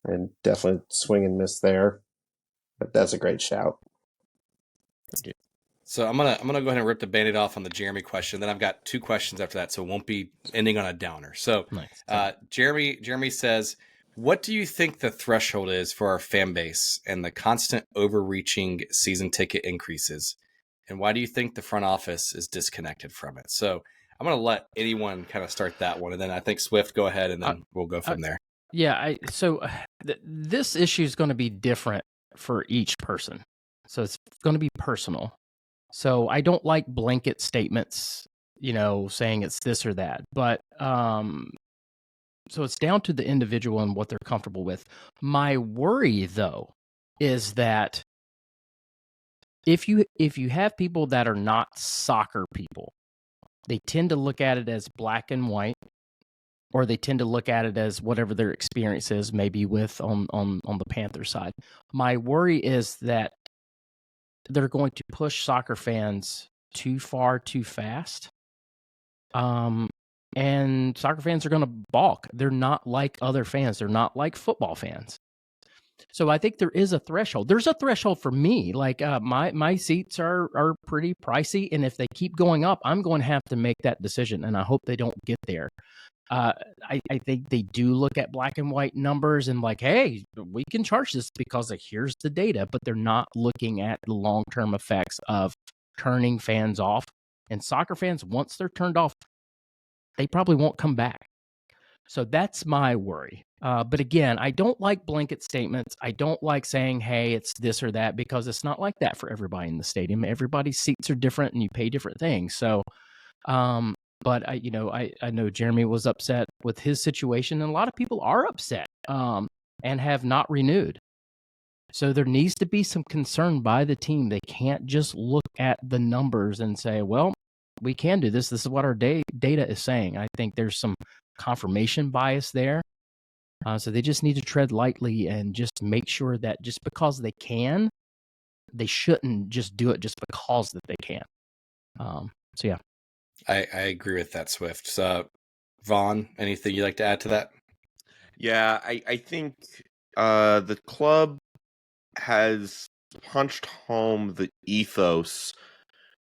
and definitely swing and miss there. But that's a great shout. So I'm gonna go ahead and rip the Band-Aid off on the Jeremy question. Then I've got 2 questions after that, so it won't be ending on a downer. So nice. Jeremy says, what do you think the threshold is for our fan base and the constant overreaching season ticket increases? And why do you think the front office is disconnected from it? So I'm going to let anyone kind of start that one. And then I think Swift, go ahead, and then we'll go from there. Yeah. This issue is going to be different for each person. So it's going to be personal. So I don't like blanket statements, saying it's this or that. But so it's down to the individual and what they're comfortable with. My worry, though, is that if you have people that are not soccer people, they tend to look at it as black and white, or they tend to look at it as whatever their experience is, maybe with on the Panther side. My worry is that they're going to push soccer fans too far, too fast. And soccer fans are going to balk. They're not like other fans. They're not like football fans. So I think there is a threshold. There's a threshold for me. Like my seats are pretty pricey, and if they keep going up, I'm going to have to make that decision, and I hope they don't get there. I think they do look at black and white numbers and like, hey, we can charge this because here's the data, but they're not looking at the long-term effects of turning fans off. And soccer fans, once they're turned off, they probably won't come back. So that's my worry. But again, I don't like blanket statements. I don't like saying, hey, it's this or that, because it's not like that for everybody in the stadium. Everybody's seats are different and you pay different things. So, but I know Jeremy was upset with his situation, and a lot of people are upset and have not renewed. So there needs to be some concern by the team. They can't just look at the numbers and say, well, we can do this. This is what our data is saying. I think there's some confirmation bias there. So they just need to tread lightly and just make sure that just because they can, they shouldn't just do it just because that they can. So, yeah. I agree with that, Swift. So, Vaughn, anything you'd like to add to that? Yeah, I think the club has punched home the ethos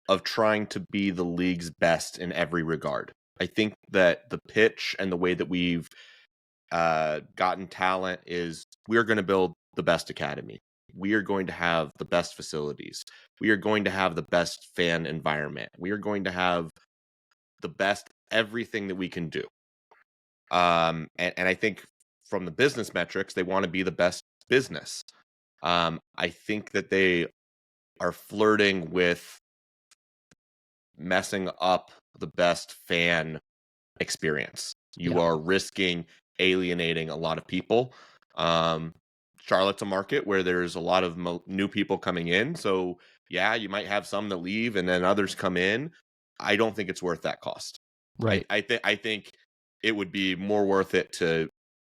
of trying to be the league's best in every regard. I think that the pitch and the way that we've gotten talent is we're going to build the best academy. We are going to have the best facilities. We are going to have the best fan environment. We are going to have the best everything that we can do. And I think from the business metrics, they want to be the best business. I think that they are flirting with messing up the best fan experience. You are risking alienating a lot of people. Charlotte's a market where there's a lot of new people coming in. So yeah, you might have some that leave and then others come in. I don't think it's worth that cost. Right. I think it would be more worth it to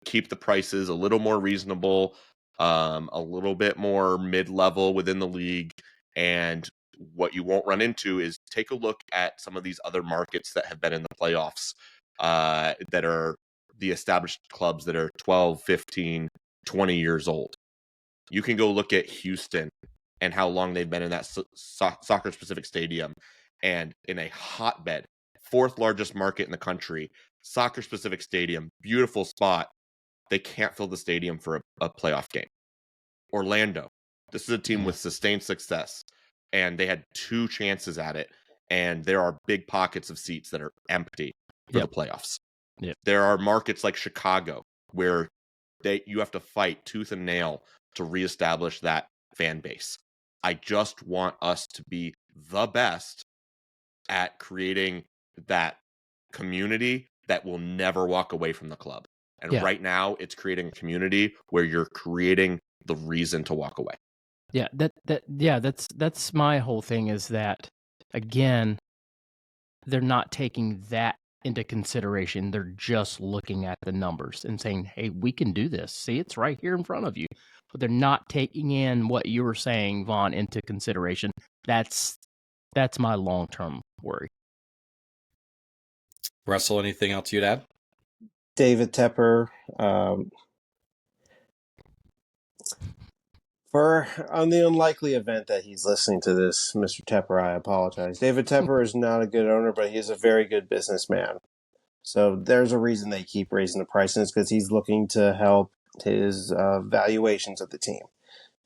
keep the prices a little more reasonable, a little bit more mid-level within the league. And what you won't run into is take a look at some of these other markets that have been in the playoffs, that are the established clubs that are 12, 15, 20 years old. You can go look at Houston, and how long they've been in that soccer specific stadium, and in a hotbed, 4th largest market in the country, soccer specific stadium, beautiful spot. They can't fill the stadium for a playoff game. Orlando, this is a team with sustained success, and they had 2 chances at it, and there are big pockets of seats that are empty for the playoffs. There are markets like Chicago where you have to fight tooth and nail to reestablish that fan base. I just want us to be the best at creating that community that will never walk away from the club. And right now it's creating a community where you're creating the reason to walk away. Yeah, that's my whole thing, is that, again, they're not taking that into consideration. They're just looking at the numbers and saying, hey, we can do this. See, it's right here in front of you. But they're not taking in what you were saying, Vaughn, into consideration. That's my long-term worry. Russell, anything else you'd add? David Tepper, on the unlikely event that he's listening to this, Mr. Tepper, I apologize. David Tepper is not a good owner, but he is a very good businessman. So there's a reason they keep raising the prices, because he's looking to help his valuations of the team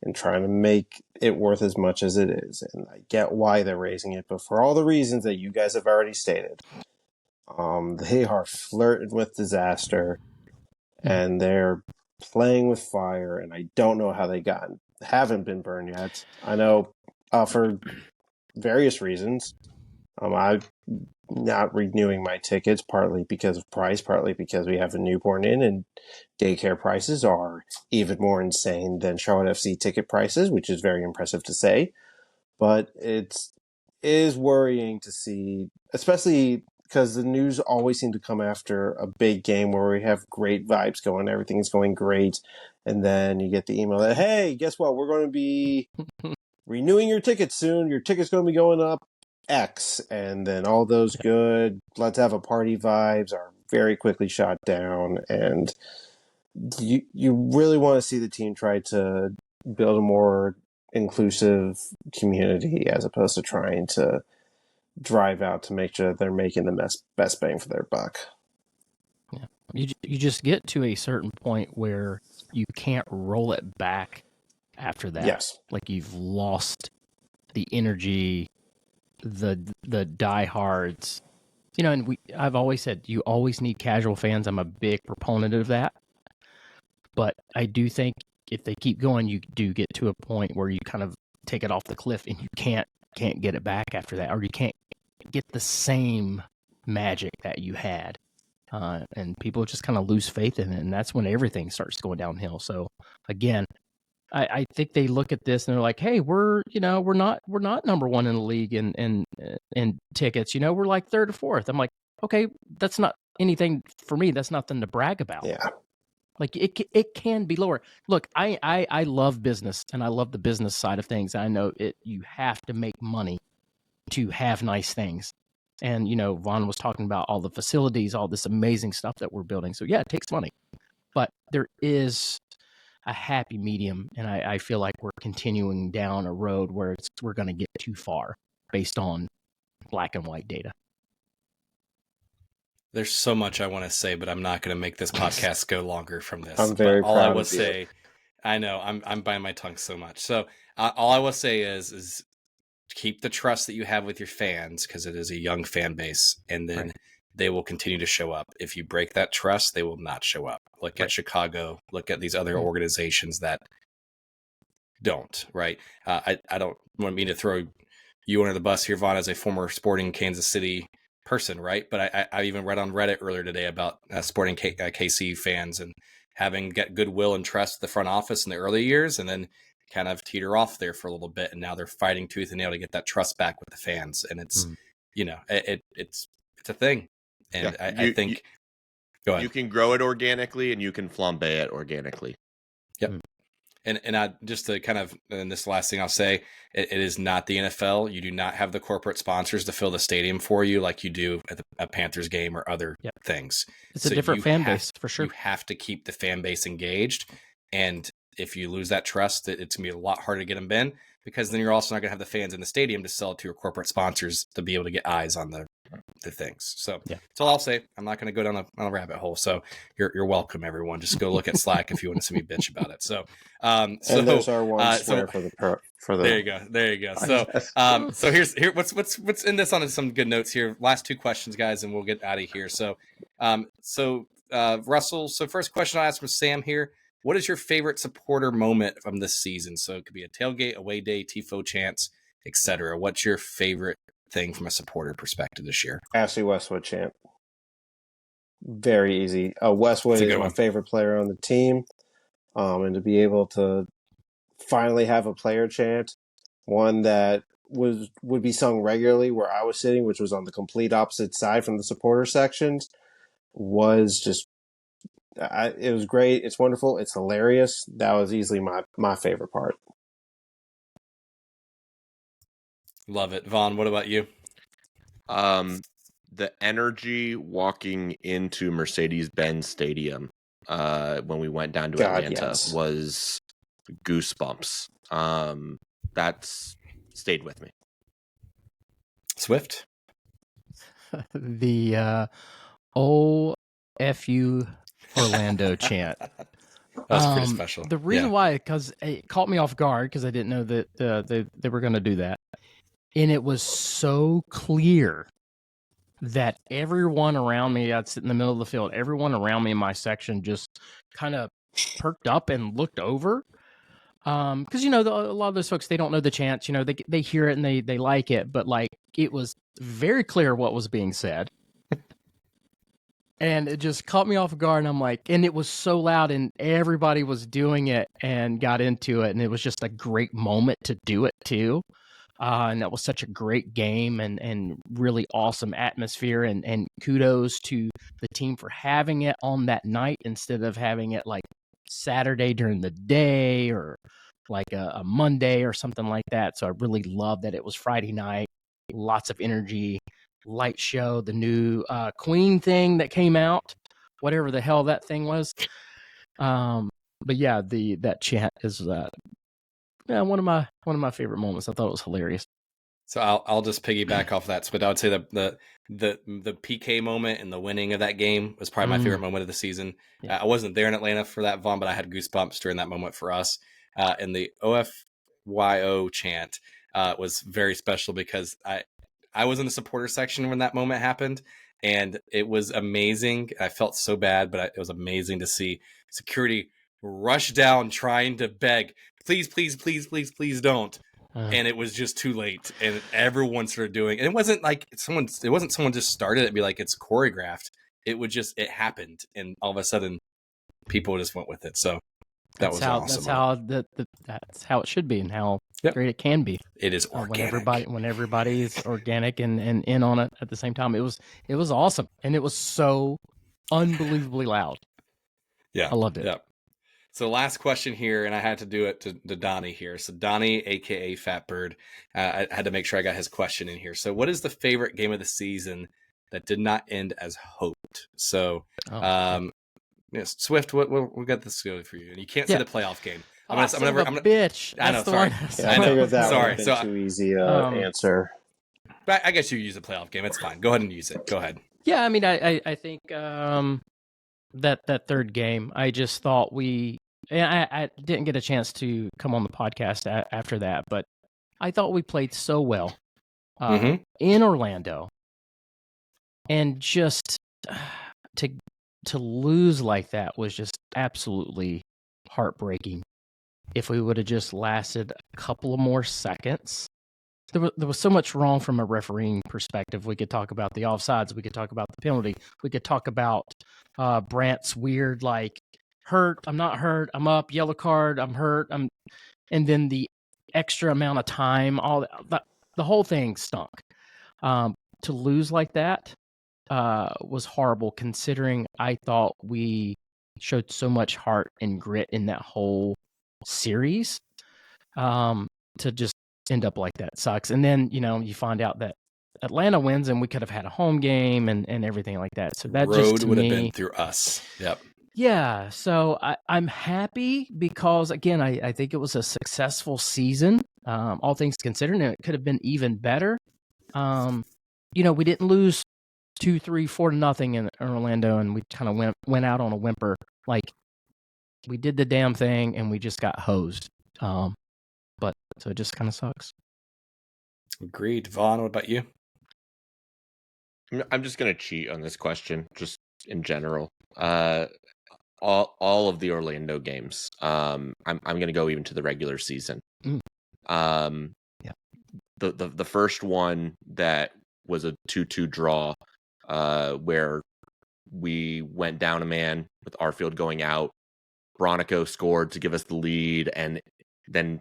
and trying to make it worth as much as it is. And I get why they're raising it, but for all the reasons that you guys have already stated, they are flirting with disaster, and they're playing with fire, and I don't know how they haven't been burned yet. I know for various reasons. I'm not renewing my tickets, partly because of price, partly because we have a newborn in, and daycare prices are even more insane than Charlotte FC ticket prices, which is very impressive to say. But it is worrying to see, especially because the news always seems to come after a big game where we have great vibes going, everything is going great, and then you get the email that, hey, guess what? We're going to be renewing your tickets soon. Your ticket's going to be going up X, and then all those good let's have a party vibes are very quickly shot down, and you really want to see the team try to build a more inclusive community as opposed to trying to drive out to make sure that they're making the best bang for their buck. Yeah, you just get to a certain point where you can't roll it back after that. Yes, like you've lost the energy, the diehards, and I've always said you always need casual fans. I'm a big proponent of that, but I do think if they keep going, you do get to a point where you kind of take it off the cliff, and you can't get it back after that, or you can't get the same magic that you had, and people just kind of lose faith in it, and that's when everything starts going downhill. So again, I think they look at this and they're like, hey, we're not number one in the league in tickets. We're like third or fourth. I'm like, okay, that's not anything for me. That's nothing to brag about. Yeah. Like it can be lower. Look, I love business, and I love the business side of things. I know you have to make money to have nice things. And, Vaughn was talking about all the facilities, all this amazing stuff that we're building. So yeah, it takes money, but there is a happy medium, and I feel like we're continuing down a road where we're going to get too far based on black and white data. There's so much I want to say, but I'm not going to make this podcast go longer from this. I'm very all proud I will of you. say, I know I'm biting my tongue so much. So all I will say is keep the trust that you have with your fans, because it is a young fan base, and then they will continue to show up. If you break that trust, they will not show up. Look at Chicago. Look at these other organizations that don't. Right? I don't want me to throw you under the bus here, Vaughn, as a former Sporting Kansas City person, right? But I even read on Reddit earlier today about Sporting KC fans and having get goodwill and trust the front office in the early years, and then kind of teeter off there for a little bit, and now they're fighting tooth and nail to get that trust back with the fans, and it's it's a thing, and I think go ahead. You can grow it organically, and you can flambe it organically. Yep. And I just to kind of, and this last thing I'll say, it is not the NFL. You do not have the corporate sponsors to fill the stadium for you like you do at a Panthers game or other things. It's a different fan base for sure. You have to keep the fan base engaged, and if you lose that trust, it's going to be a lot harder to get them in, because then you're also not going to have the fans in the stadium to sell to your corporate sponsors to be able to get eyes on the things. So Yeah. that's all I'll say. I'm not going to go down a rabbit hole. So you're welcome, everyone. Just go look at Slack if you want to see me bitch about it. So, And there's our one swear for the. There you go. So here's what's in this on some good notes here. Last two questions, guys, and we'll get out of here. So, Russell. So first question I asked from Sam here. What is your favorite supporter moment from this season? So it could be a tailgate, away day, tifo chants, etc. What's your favorite thing from a supporter perspective this year? Ashley Westwood chant. Very easy. Westwood is my favorite player on the team. And to be able to finally have a player chant, one that would be sung regularly where I was sitting, which was on the complete opposite side from the supporter sections, was just it was great. It's wonderful. It's hilarious. That was easily my favorite part. Love it. Vaughn, what about you? The energy walking into Mercedes-Benz Stadium when we went down to Atlanta was goosebumps. That's stayed with me. Swift? The OFU Orlando chant. That's pretty special. The reason why, because it caught me off guard, because I didn't know that they were going to do that. And it was so clear that everyone around me, I'd sit in the middle of the field, everyone around me in my section just kind of perked up and looked over. Because, a lot of those folks, they don't know the chants, they hear it and they like it, but like it was very clear what was being said. And it just caught me off guard. And I'm like, and it was so loud and everybody was doing it and got into it. And it was just a great moment to do it too. And that was such a great game and really awesome atmosphere. And kudos to the team for having it on that night instead of having it like Saturday during the day or like a Monday or something like that. So I really love that it was Friday night. Lots of energy, light show, the new Queen thing that came out, whatever the hell that thing was. But yeah, that chant is one of my favorite moments. I thought it was hilarious. So I'll just piggyback off that. But I would say the PK moment and the winning of that game was probably my favorite moment of the season. Yeah. I wasn't there in Atlanta for that, Vaughn, but I had goosebumps during that moment for us. And the OFYO chant was very special because I was in the supporter section when that moment happened, and it was amazing. I felt so bad, but it was amazing to see security rush down trying to beg, please, please, please, please, please don't. And it was just too late, and everyone started doing it. It wasn't like someone just started it and be like, it's choreographed. It happened, and all of a sudden people just went with it. So was awesome. That's how it should be and how great it can be. It is organic. When everybody's organic and in on it at the same time. It was awesome, and it was so unbelievably loud. Yeah. I loved it. Yeah. So last question here, and I had to do it to Donnie here. So Donnie, a.k.a. Fatbird, I had to make sure I got his question in here. So what is the favorite game of the season that did not end as hoped? So, yes, Swift, what got this going for you? And you can't say the playoff game. I'm gonna bitch. I know, sorry. I figured that sorry. would have been too easy answer. But I guess you use a playoff game. It's fine. Go ahead and use it. Go ahead. Yeah, I mean, I think that third game, I just thought I didn't get a chance to come on the podcast after that, but I thought we played so well in Orlando, and just to lose like that was just absolutely heartbreaking. If we would have just lasted a couple of more seconds. There was so much wrong from a refereeing perspective. We could talk about the offsides. We could talk about the penalty. We could talk about Brant's weird, like, hurt, I'm not hurt, I'm up, yellow card, I'm hurt, and then the extra amount of time, all that, the whole thing stunk. To lose like that was horrible, considering I thought we showed so much heart and grit in that whole series. To just end up like that sucks. And then, you find out that Atlanta wins and we could have had a home game and everything like that. So that road just, to would me, have been through us. Yep. Yeah, so I'm happy because, again, I think it was a successful season, all things considered, and it could have been even better. We didn't lose 2, 3, 4 to nothing in Orlando, and we kind of went out on a whimper. Like, we did the damn thing, and we just got hosed. But so it just kind of sucks. Agreed. Vaughn, what about you? I'm just gonna cheat on this question, just in general. All of the Orlando games. I'm gonna go even to the regular season. Yeah. The first one that was a 2-2 draw, where we went down a man with Arfield going out. Bronico scored to give us the lead, and then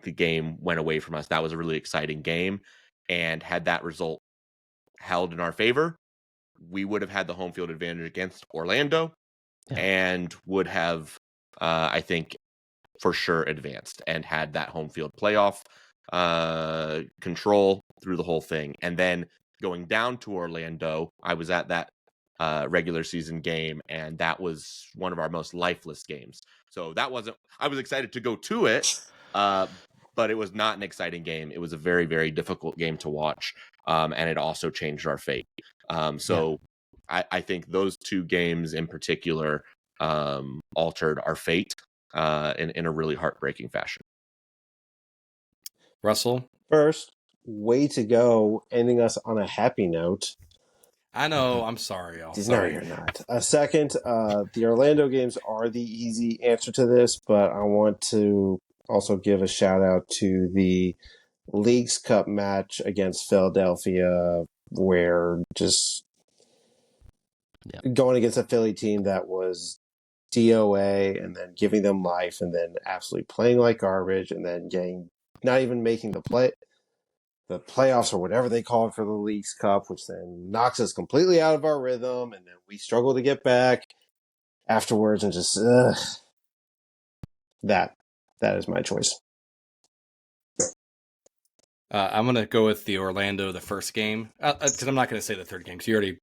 the game went away from us. That was a really exciting game, and had that result held in our favor, we would have had the home field advantage against Orlando, and would have, I think, for sure advanced and had that home field playoff control through the whole thing. And then going down to Orlando, I was at that regular season game, and that was one of our most lifeless games. So that wasn't, I was excited to go to it, but it was not an exciting game. It was a very, very difficult game to watch, and it also changed our fate. I think those two games in particular altered our fate in a really heartbreaking fashion. Russell? First, way to go, ending us on a happy note. I know. I'm sorry, y'all. No, you're not. Second, the Orlando games are the easy answer to this, but I want to also give a shout out to the Leagues Cup match against Philadelphia, where just going against a Philly team that was DOA and then giving them life and then absolutely playing like garbage and then not even making the playoffs or whatever they call it for the Leagues Cup, which then knocks us completely out of our rhythm, and then we struggle to get back afterwards, and just that is my choice. I'm going to go with the Orlando, the first game, because I'm not going to say the third game, because you already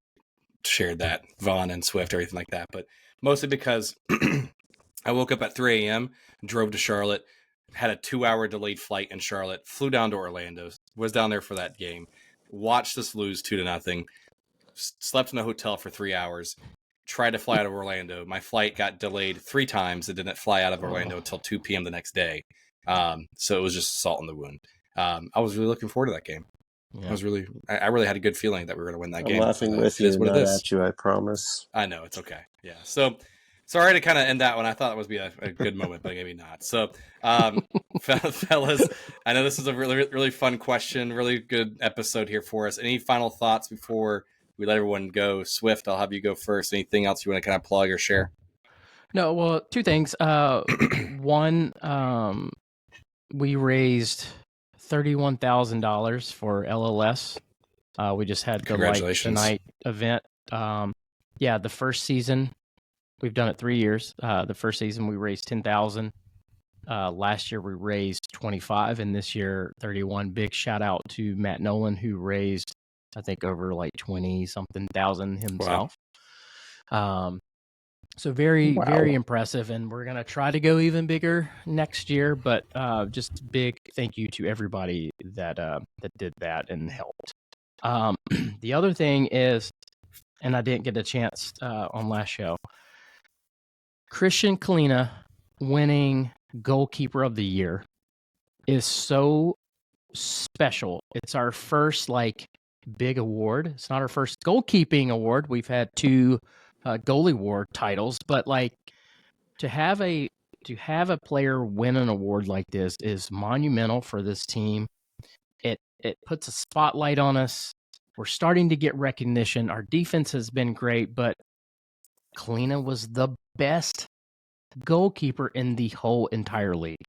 shared that, Vaughn and Swift, everything like that, but mostly because I woke up at 3 a.m., drove to Charlotte, had a 2-hour delayed flight in Charlotte, flew down to Orlando, was down there for that game, watched us lose 2-0, slept in a hotel for 3 hours, tried to fly out of Orlando. My flight got delayed 3 times. It didn't fly out of Orlando until 2 p.m. the next day. So it was just salt in the wound. I was really looking forward to that game. Yeah. I really had a good feeling that we were going to win that game. I'm laughing with you, not at you, I promise. I know, it's okay. Yeah. So sorry to kind of end that one. I thought it would be a good moment, but maybe not. So, fellas, I know this is a really, really fun question. Really good episode here for us. Any final thoughts before we let everyone go? Swift, I'll have you go first. Anything else you want to kind of plug or share? No, well, 2 things. One, we raised $31,000 for LLS. We just had the Light Tonight event. The first season, we've done it 3 years. The first season we raised $10,000. Last year we raised $25,000, and this year $31,000. Big shout out to Matt Nolan, who raised, I think, over like 20-something thousand himself. Wow. So very, very impressive, and we're going to try to go even bigger next year, but just big thank you to everybody that did that and helped. The other thing is, and I didn't get a chance on last show, Christian Kalina winning goalkeeper of the year is so special. It's our first big award. It's not our first goalkeeping award. We've had 2 goalie award titles, but to have a player win an award like this is monumental for this team. It puts a spotlight on us. We're starting to get recognition. Our defense has been great, but Kalina was the best goalkeeper in the whole entire league,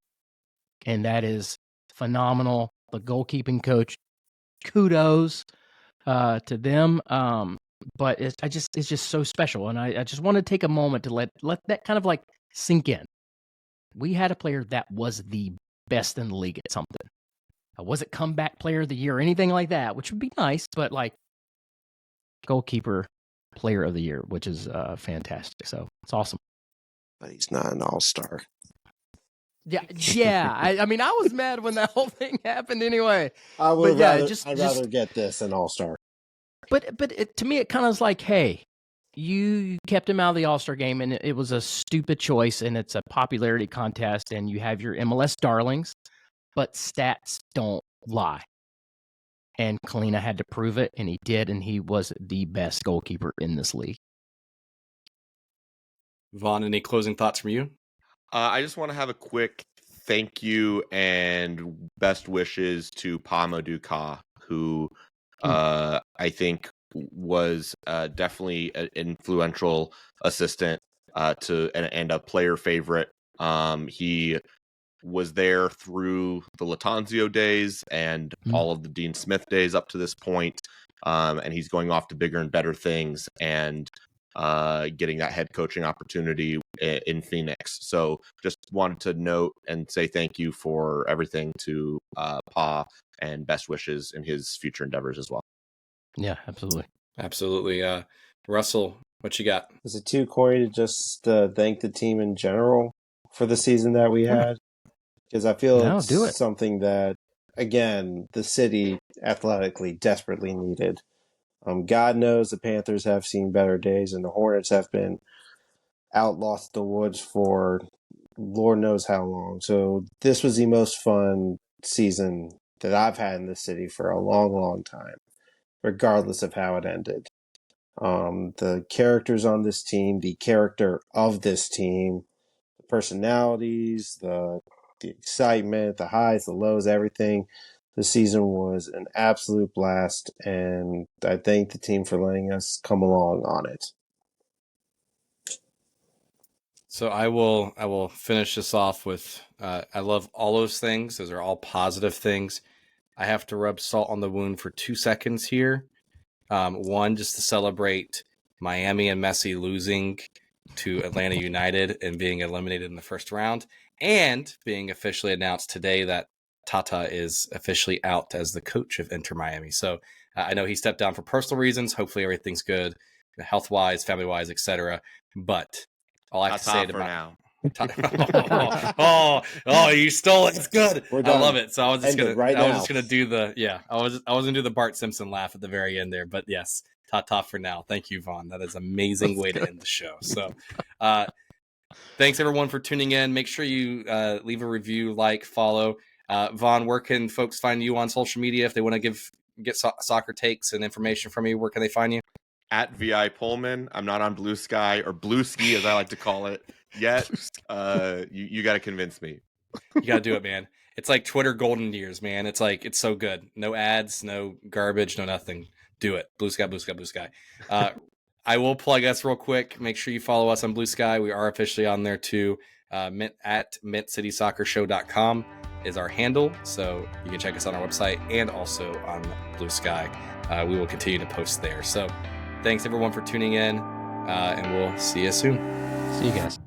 and that is phenomenal. The goalkeeping coach, kudos to them. But it's just so special, and I just want to take a moment to let that kind of sink in. We had a player that was the best in the league at something. I wasn't comeback player of the year or anything like that, which would be nice, but goalkeeper player of the year, which is fantastic. So it's awesome. but he's not an all-star. Yeah. I mean, I was mad when that whole thing happened anyway. I would yeah, rather, just- I'd just- rather get this an all-star. But to me, it kind of was like, hey, you kept him out of the All-Star game, and it was a stupid choice, and it's a popularity contest, and you have your MLS darlings, but stats don't lie. And Kalina had to prove it, and he did, and he was the best goalkeeper in this league. Vaughn, any closing thoughts from you? I just want to have a quick thank you and best wishes to Pamadou, who I think was definitely an influential assistant and a player favorite. He was there through the Latanzio days and all of the Dean Smith days up to this point, and he's going off to bigger and better things and getting that head coaching opportunity in Phoenix. So just wanted to note and say thank you for everything to Pa, and best wishes in his future endeavors as well. Yeah, absolutely. Absolutely. Russell, what you got? Is it too corny to just thank the team in general for the season that we had? Because I feel it's do it. something that, again, the city athletically desperately needed. God knows the Panthers have seen better days, and the Hornets have been out lost the woods for Lord knows how long. So this was the most fun season that I've had in the city for a long, long time, regardless of how it ended. The characters on this team, the character of this team, the personalities, the excitement, the highs, the lows, everything. The season was an absolute blast, and I thank the team for letting us come along on it. So I will finish this off with I love all those things. Those are all positive things. I have to rub salt on the wound for 2 seconds here. One, just to celebrate Miami and Messi losing to Atlanta United and being eliminated in the first round, and being officially announced today that Tata is officially out as the coach of Inter Miami. So I know he stepped down for personal reasons. Hopefully everything's good, health-wise, family-wise, etc. But all I have to say for about now. you stole it. It's good. We're I done. love it. So I was just End it gonna right I was now. just gonna do the I was gonna do the Bart Simpson laugh at the very end there. But yes, ta for now. Thank you, Vaughn. That is an amazing way to end the show. So thanks everyone for tuning in. Make sure you leave a review, like, follow. Vaughn, where can folks find you on social media if they want to get soccer takes and information from you? Where can they find you? At VI Pollman. I'm not on Blue Sky, or Blue Ski as I like to call it, yet. You got to convince me. You got to do it, man. It's like Twitter golden years, man. It's like, it's so good. No ads, no garbage, no nothing. Do it. Blue Sky, Blue Sky, Blue Sky. I will plug us real quick. Make sure you follow us on Blue Sky. We are officially on there too. At mintcitysoccershow.com is our handle. So you can check us on our website and also on Blue Sky. We will continue to post there. So thanks everyone for tuning in, and we'll see you soon. See you guys.